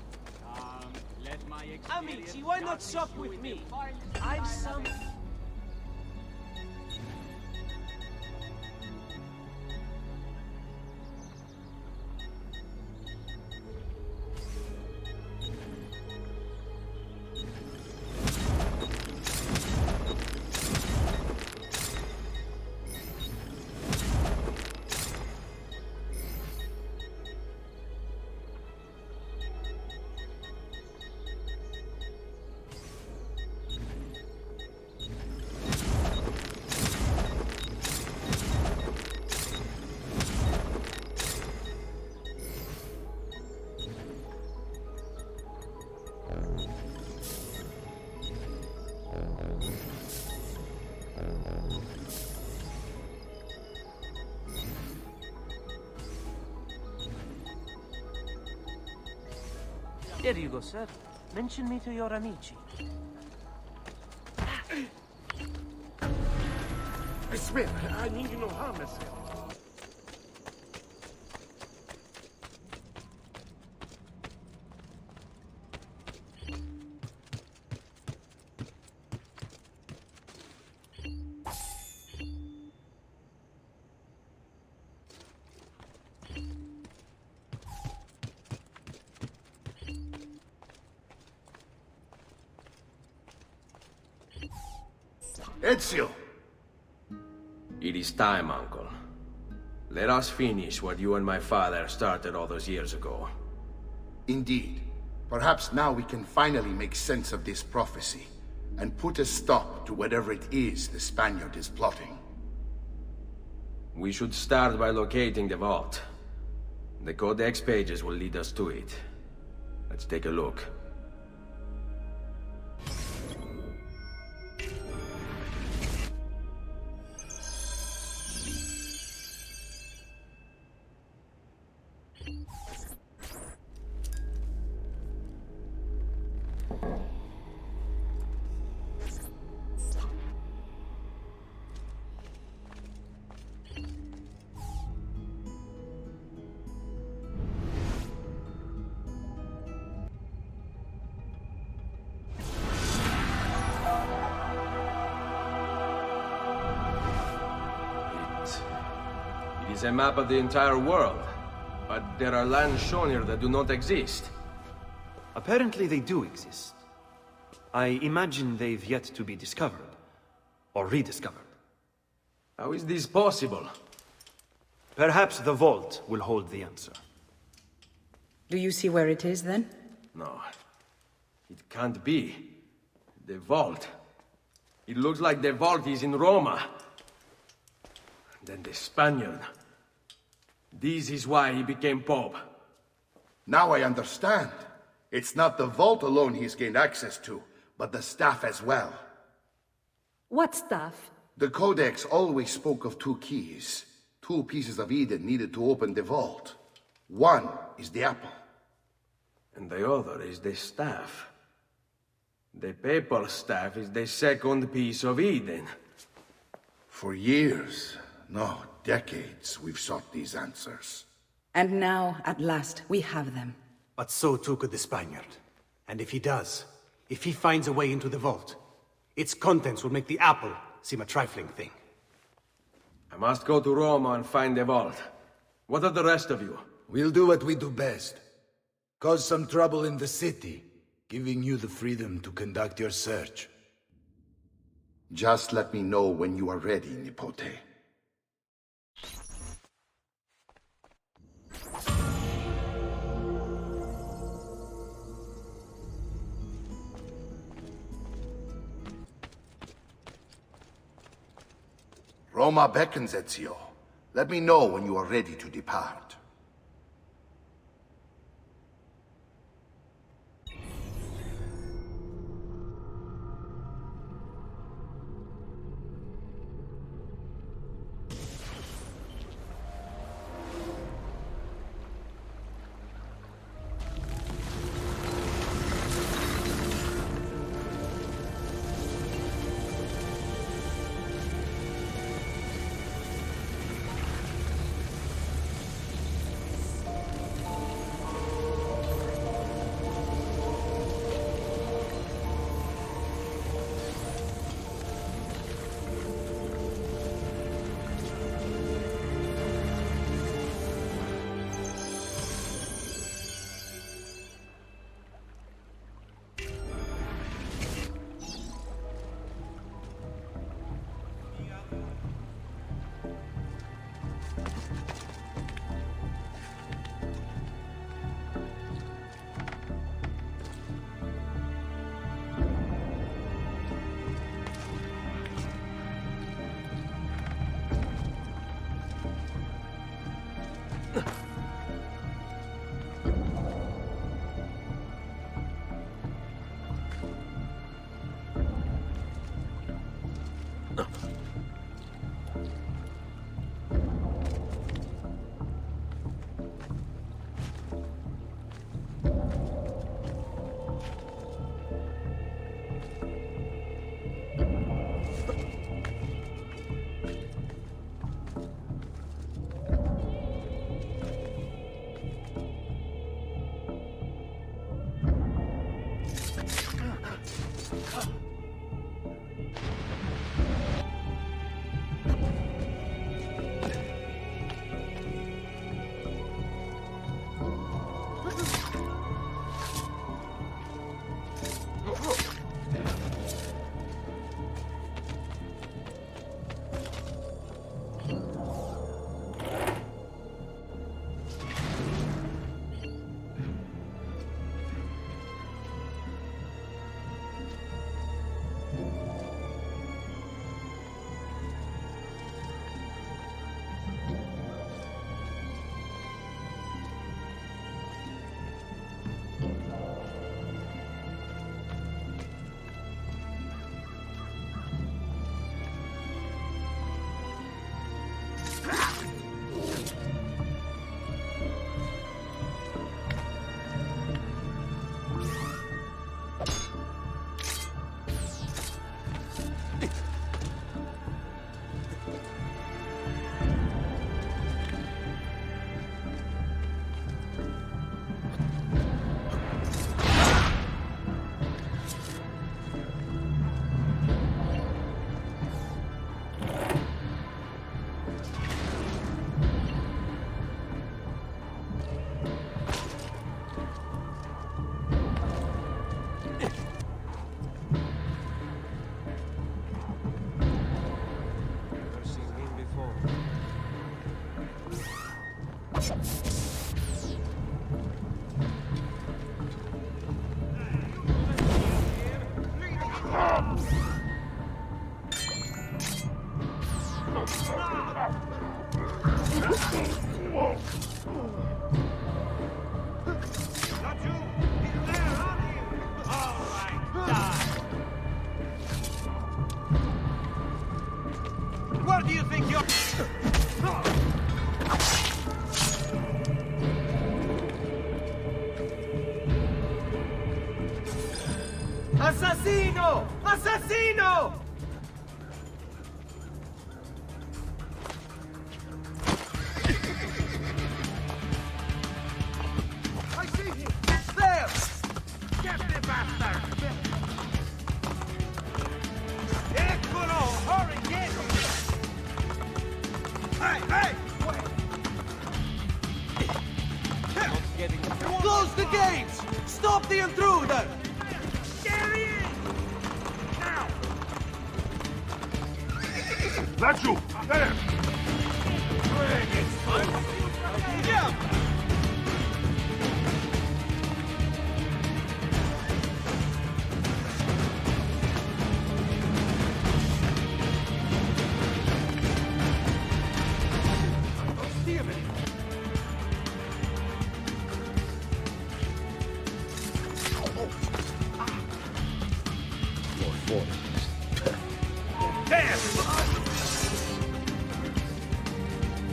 Let my Amici, why not shop with me? I've some... Here you go, sir. Mention me to your amici. Smith, I mean you no harm, Smith. Ezio! It is time, Uncle. Let us finish what you and my father started all those years ago. Indeed. Perhaps now we can finally make sense of this prophecy, and put a stop to whatever it is the Spaniard is plotting. We should start by locating the vault. The Codex pages will lead us to it. Let's take a look. It is a map of the entire world, but there are lands shown here that do not exist. Apparently they do exist. I imagine they've yet to be discovered. Or rediscovered. How is this possible? Perhaps the vault will hold the answer. Do you see where it is, then? No. It can't be. The vault. It looks like the vault is in Roma. Then the Spaniard. This is why he became Pope. Now I understand. It's not the vault alone he's gained access to, but the staff as well. What staff? The Codex always spoke of two keys. Two pieces of Eden needed to open the vault. One is the apple. And the other is the staff. The papal staff is the second piece of Eden. For years, no, decades, we've sought these answers. And now, at last, we have them. But so too could the Spaniard. And if he does, if he finds a way into the vault, its contents will make the apple seem a trifling thing. I must go to Roma and find the vault. What of the rest of you? We'll do what we do best. Cause some trouble in the city, giving you the freedom to conduct your search. Just let me know when you are ready, Nipote. Roma beckons, Ezio. Let me know when you are ready to depart. Where do you think you're... Assassino! Assassino! I see him! There! Get the bastard! Eccolo! Hurry, get him! Hey, hey! Close the gates! Stop the intruder! Get in! Now! That's you! There! Yeah!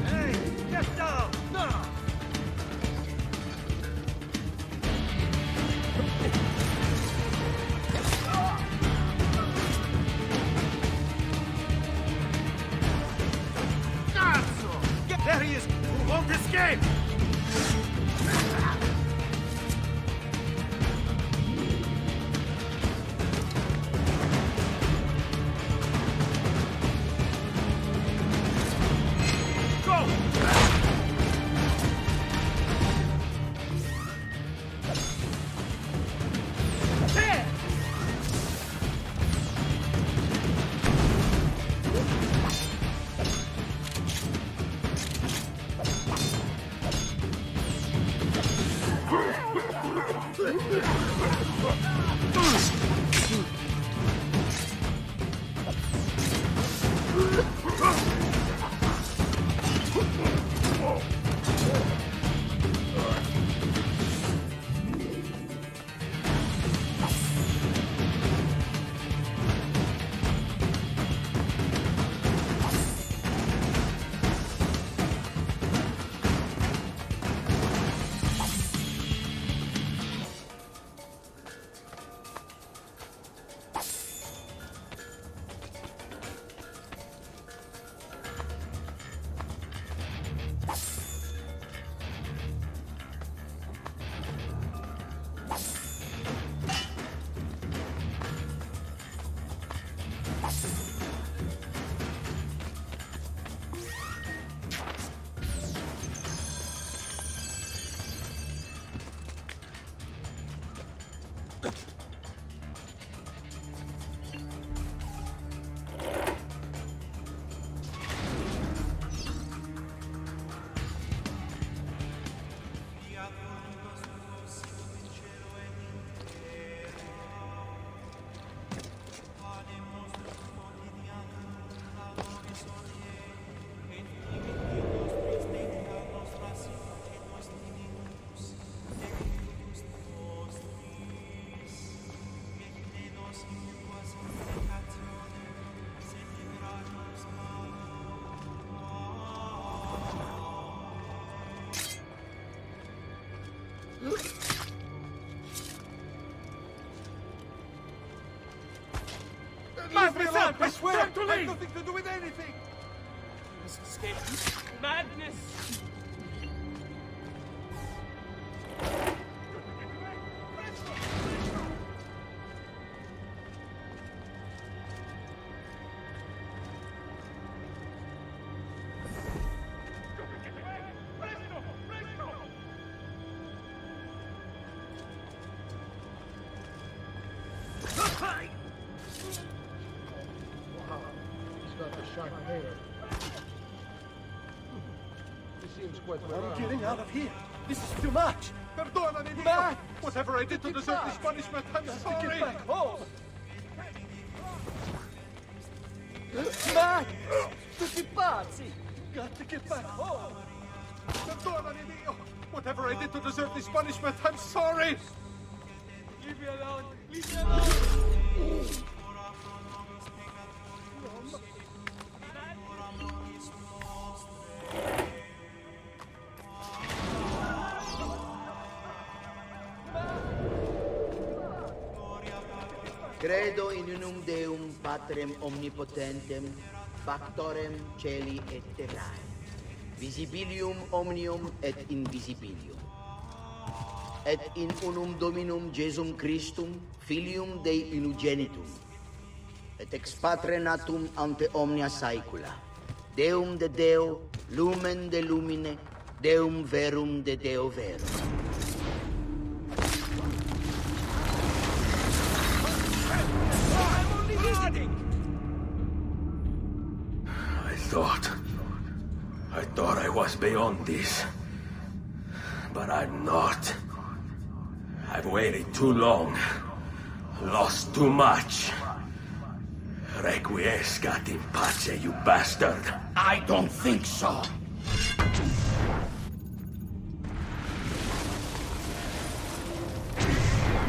Hey, get down! Now! Cazzo! There he is! Who won't escape? I swear! Time to leave! I have nothing to do with anything! You must escape. Madness! I'm getting out of here. This is too much. Perdonami, Dio. Matt! Whatever I did to deserve this punishment, I'm sorry. Get back home. Matt! Tutti pazzi! Got to get back home. Perdonami, Dio. Whatever I did to deserve this punishment, I'm sorry. Leave me alone. Leave me alone. Credo in unum Deum Patrem omnipotentem, factorem celi et terrae, visibilium omnium et invisibilium. Et in unum Dominum Jesum Christum, Filium Dei unigenitum, et ex Patre natum ante omnia saecula, Deum de Deo, lumen de lumine, Deum verum de Deo verum. I thought I was beyond this. But I'm not. I've waited too long. Lost too much. Requiescat in pace, you bastard. I don't think so.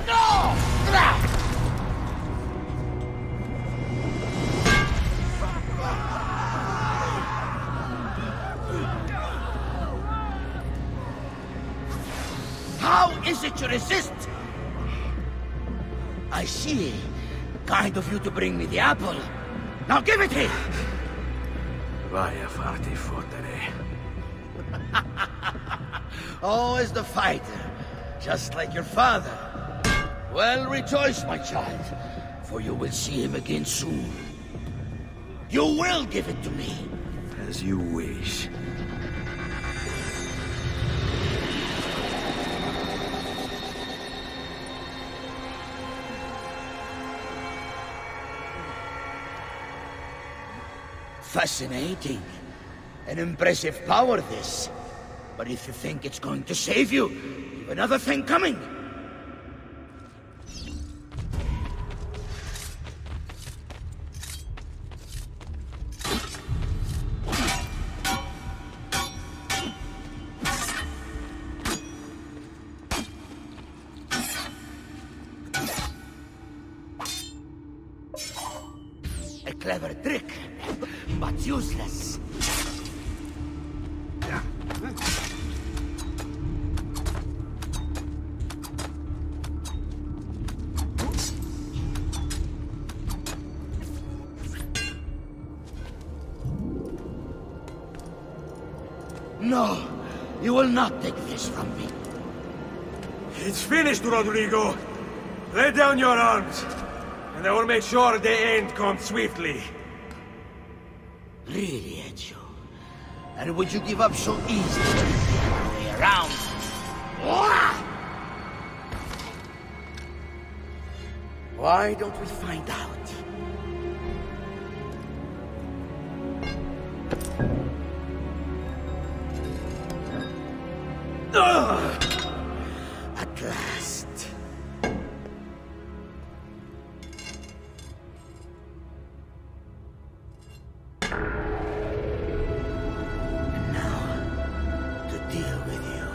No! How is it you resist? I see. Kind of you to bring me the apple. Now give it here! Vaya farti fottere. Always the fighter, just like your father. Well, rejoice, my child, for you will see him again soon. You will give it to me. As you wish. Fascinating. An impressive power, this. But if you think it's going to save you, you've another thing coming. A clever trick, but useless. No, you will not take this from me. It's finished, Rodrigo. Lay down your arms, and I will make sure the end comes swiftly. Really, Ezio? And would you give up so easily the other way around? Why don't we find out? At last. And now, to deal with you.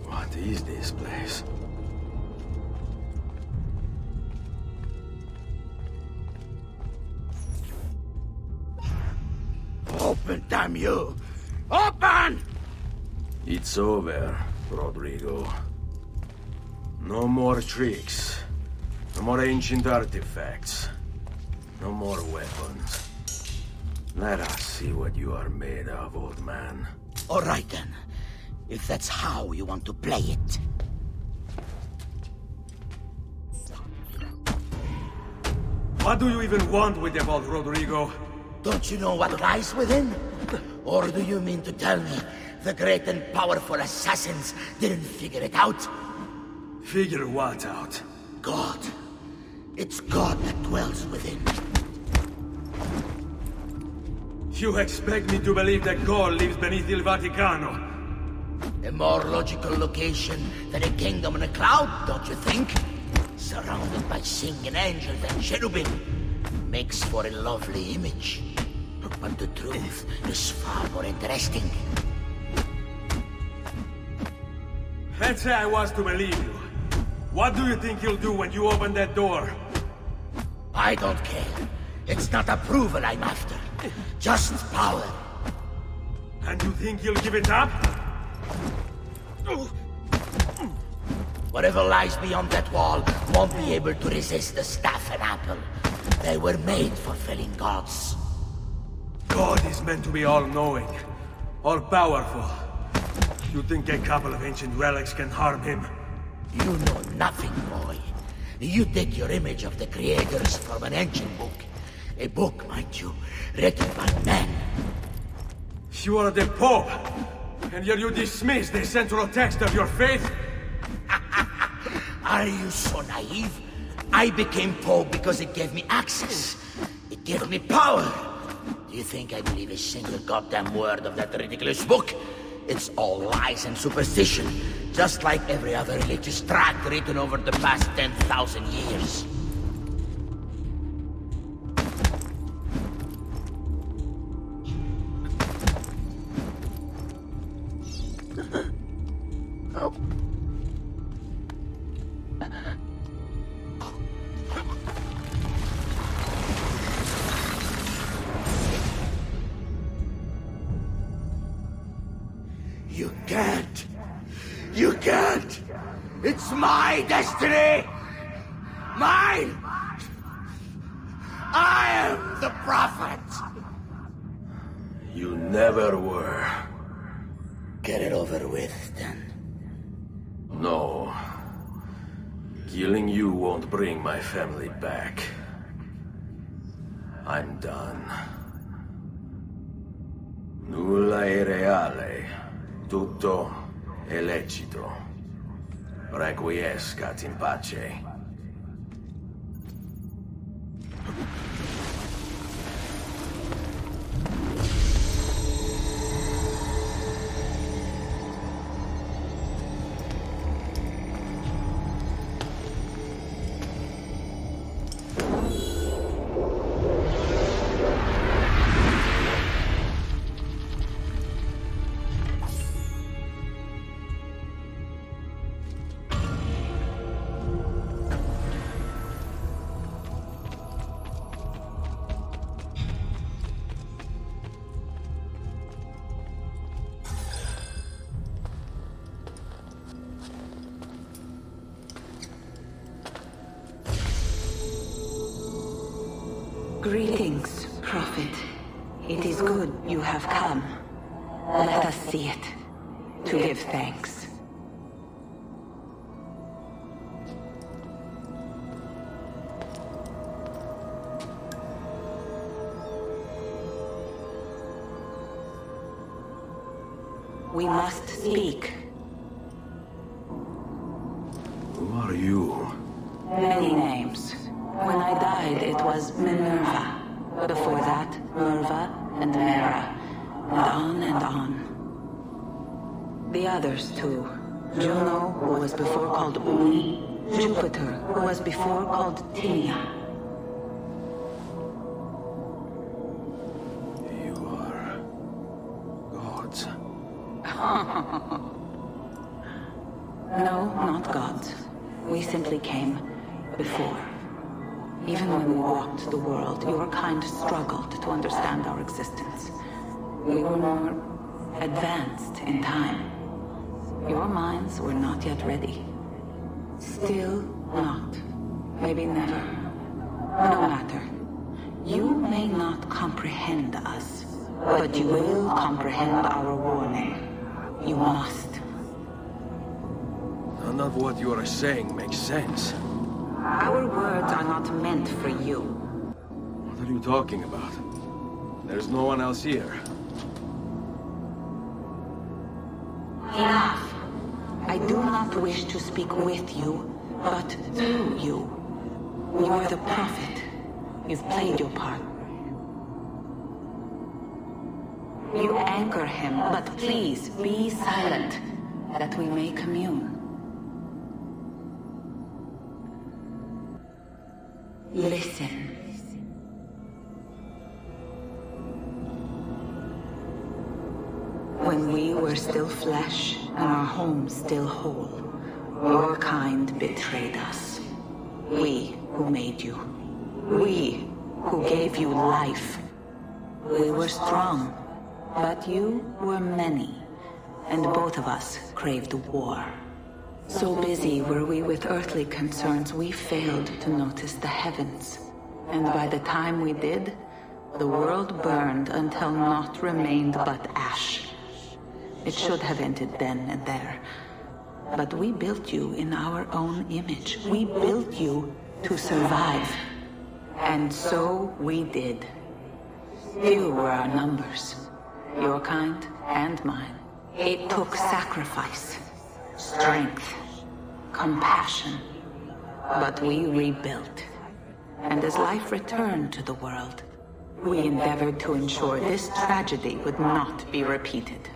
What is this place? Open, damn you! Open! It's over, Rodrigo. No more tricks. No more ancient artifacts. No more weapons. Let us see what you are made of, old man. All right then. If that's how you want to play it. What do you even want with the vault, Rodrigo? Don't you know what lies within? Or do you mean to tell me the great and powerful assassins didn't figure it out? Figure what out? God. It's God that dwells within. You expect me to believe that God lives beneath Il Vaticano? A more logical location than a kingdom in a cloud, don't you think? Surrounded by singing angels and cherubim. Makes for a lovely image. But the truth is far more interesting. Let's say I was to believe you. What do you think you'll do when you open that door? I don't care. It's not approval I'm after. Just power. And you think you'll give it up? Whatever lies beyond that wall won't be able to resist the staff and apple. They were made for felling gods. God is meant to be all-knowing, all-powerful. You think a couple of ancient relics can harm him? You know nothing, boy. You take your image of the creators from an ancient book. A book, mind you, written by men. You are the Pope, and yet you dismiss the central text of your faith? Are you so naive? I became Pope because it gave me access. It gave me power. Do you think I believe a single goddamn word of that ridiculous book? It's all lies and superstition, just like every other religious tract written over the past 10,000 years. You can't! You can't! It's my destiny! Mine! I am the prophet! You never were. Get it over with, then. No. Killing you won't bring my family back. I'm done. Nulla è reale. Tutto è lecito. Requiescat in pace. Greetings, Prophet. It is good you have come. Let us see it, to give thanks. We must speak. Who are you? Many names. When I died, it was Minerva. Before that, Merva and Mera. And on and on. The others, too. Juno, who was before called Uni. Jupiter, who was before called Tinia. You are... gods. No, not gods. We simply came before. Even when we walked the world, your kind struggled to understand our existence. We were more advanced in time. Your minds were not yet ready. Still not. Maybe never. No matter. You may not comprehend us, but you will comprehend our warning. You must. None of what you are saying makes sense. Our words are not meant for you. What are you talking about? There's no one else here. Enough. I do not wish to speak with you, but through you. You are the prophet. You've played your part. You anchor him, but please be silent, that we may commune. Listen. When we were still flesh and our home still whole, your kind betrayed us. We who made you. We who gave you life. We were strong, but you were many, and both of us craved war. So busy were we with earthly concerns, we failed to notice the heavens. And by the time we did, the world burned until naught remained but ash. It should have ended then and there. But we built you in our own image. We built you to survive. And so we did. Few were our numbers, your kind and mine. It took sacrifice, strength, compassion. But we rebuilt. And as life returned to the world, we endeavored to ensure this tragedy would not be repeated.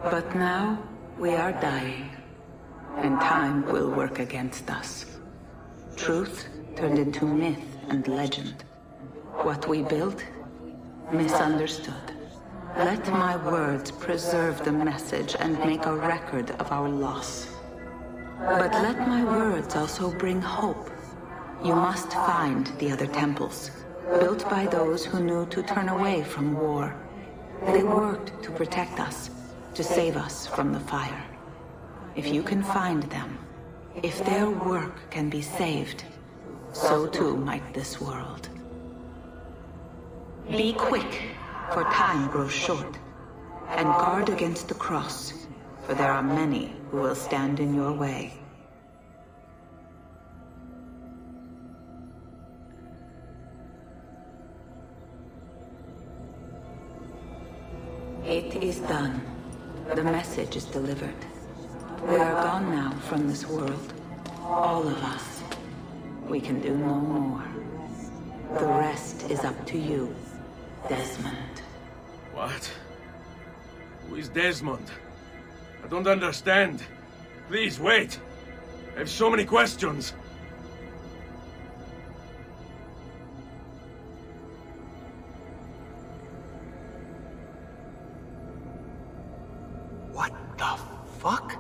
But now we are dying, and time will work against us. Truth turned into myth and legend. What we built, misunderstood. Let my words preserve the message and make a record of our loss. But let my words also bring hope. You must find the other temples, built by those who knew to turn away from war. They worked to protect us, to save us from the fire. If you can find them, if their work can be saved, so too might this world. Be quick, for time grows short, and guard against the cross, for there are many who will stand in your way. It is done. The message is delivered. We are gone now from this world. All of us. We can do no more. The rest is up to you, Desmond. What? Who is Desmond? I don't understand. Please, wait. I have so many questions. What the fuck?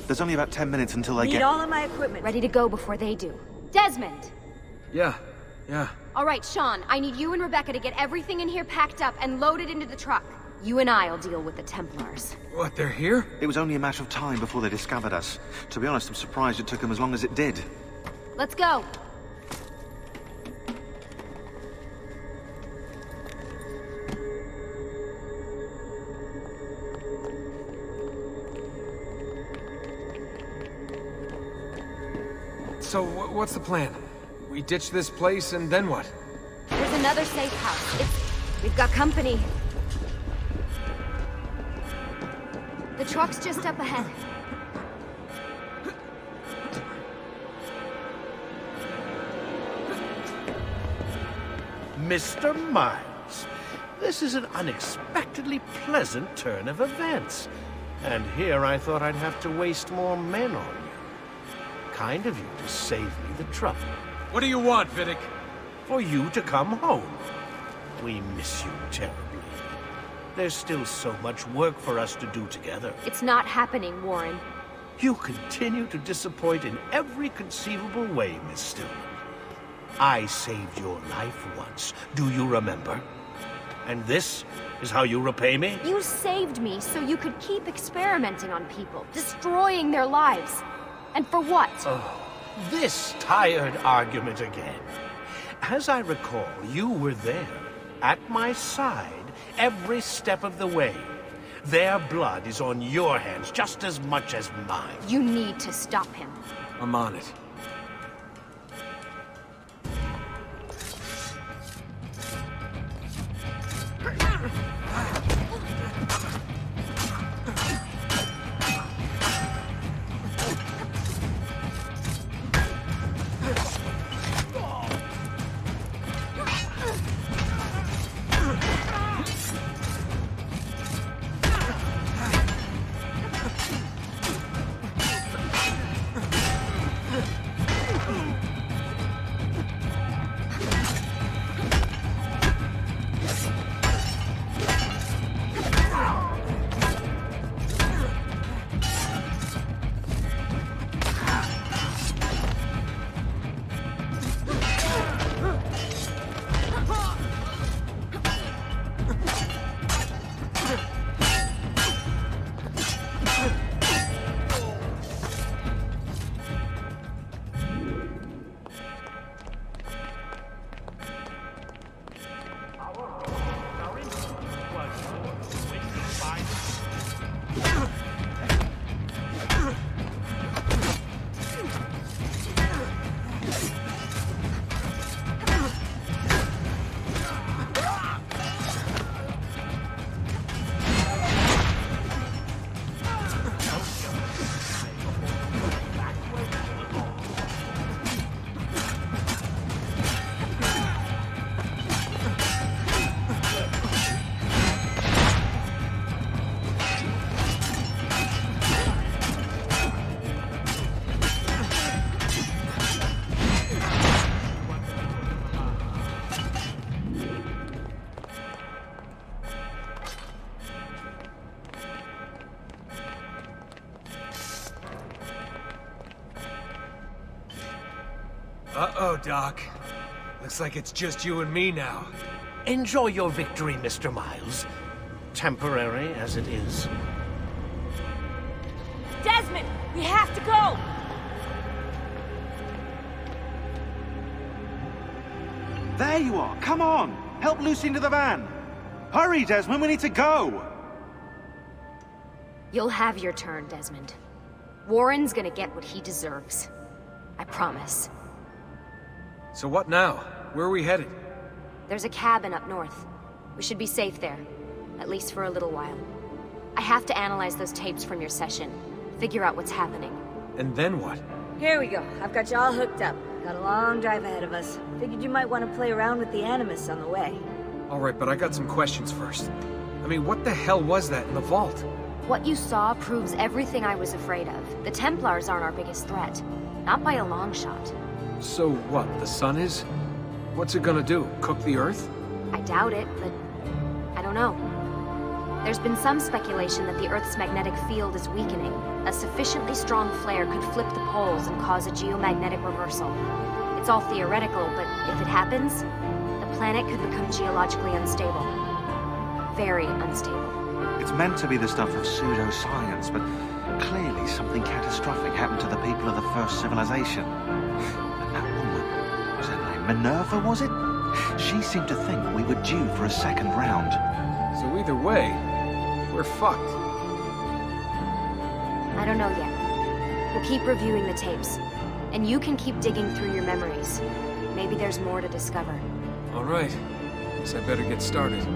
There's only about 10 minutes until I Need get... all of my equipment ready to go before they do. Desmond! Yeah. All right, Sean, I need you and Rebecca to get everything in here packed up and loaded into the truck. You and I'll deal with the Templars. What, they're here? It was only a matter of time before they discovered us. To be honest, I'm surprised it took them as long as it did. Let's go! So, what's the plan? We ditch this place and then what? There's another safe house. We've got company. The truck's just up ahead. Mr. Miles. This is an unexpectedly pleasant turn of events. And here I thought I'd have to waste more men on you. Kind of you to save me the trouble. What do you want, Vidic? For you to come home. We miss you terribly. There's still so much work for us to do together. It's not happening, Warren. You continue to disappoint in every conceivable way, Miss Stillman. I saved your life once. Do you remember? And this is how you repay me? You saved me so you could keep experimenting on people, destroying their lives. And for what? Oh, this tired argument again. As I recall, you were there, at my side, every step of the way. Their blood is on your hands just as much as mine. You need to stop him. I'm on it. Uh-oh, Doc. Looks like it's just you and me now. Enjoy your victory, Mr. Miles. Temporary as it is. Desmond, we have to go! There you are! Come on! Help Lucy into the van! Hurry, Desmond, we need to go! You'll have your turn, Desmond. Warren's gonna get what he deserves. I promise. So what now? Where are we headed? There's a cabin up north. We should be safe there. At least for a little while. I have to analyze those tapes from your session. Figure out what's happening. And then what? Here we go. I've got you all hooked up. Got a long drive ahead of us. Figured you might want to play around with the Animus on the way. Alright, but I got some questions first. I mean, what the hell was that in the vault? What you saw proves everything I was afraid of. The Templars aren't our biggest threat. Not by a long shot. So what, the sun is? What's it gonna do? Cook the Earth? I doubt it, but I don't know. There's been some speculation that the Earth's magnetic field is weakening. A sufficiently strong flare could flip the poles and cause a geomagnetic reversal. It's all theoretical, but if it happens, the planet could become geologically unstable. Very unstable. It's meant to be the stuff of pseudoscience, but clearly something catastrophic happened to the people of the first civilization. And that woman, was her name Minerva, was it? She seemed to think we were due for a second round. So either way, we're fucked. I don't know yet. We'll keep reviewing the tapes. And you can keep digging through your memories. Maybe there's more to discover. Alright. Guess I better get started.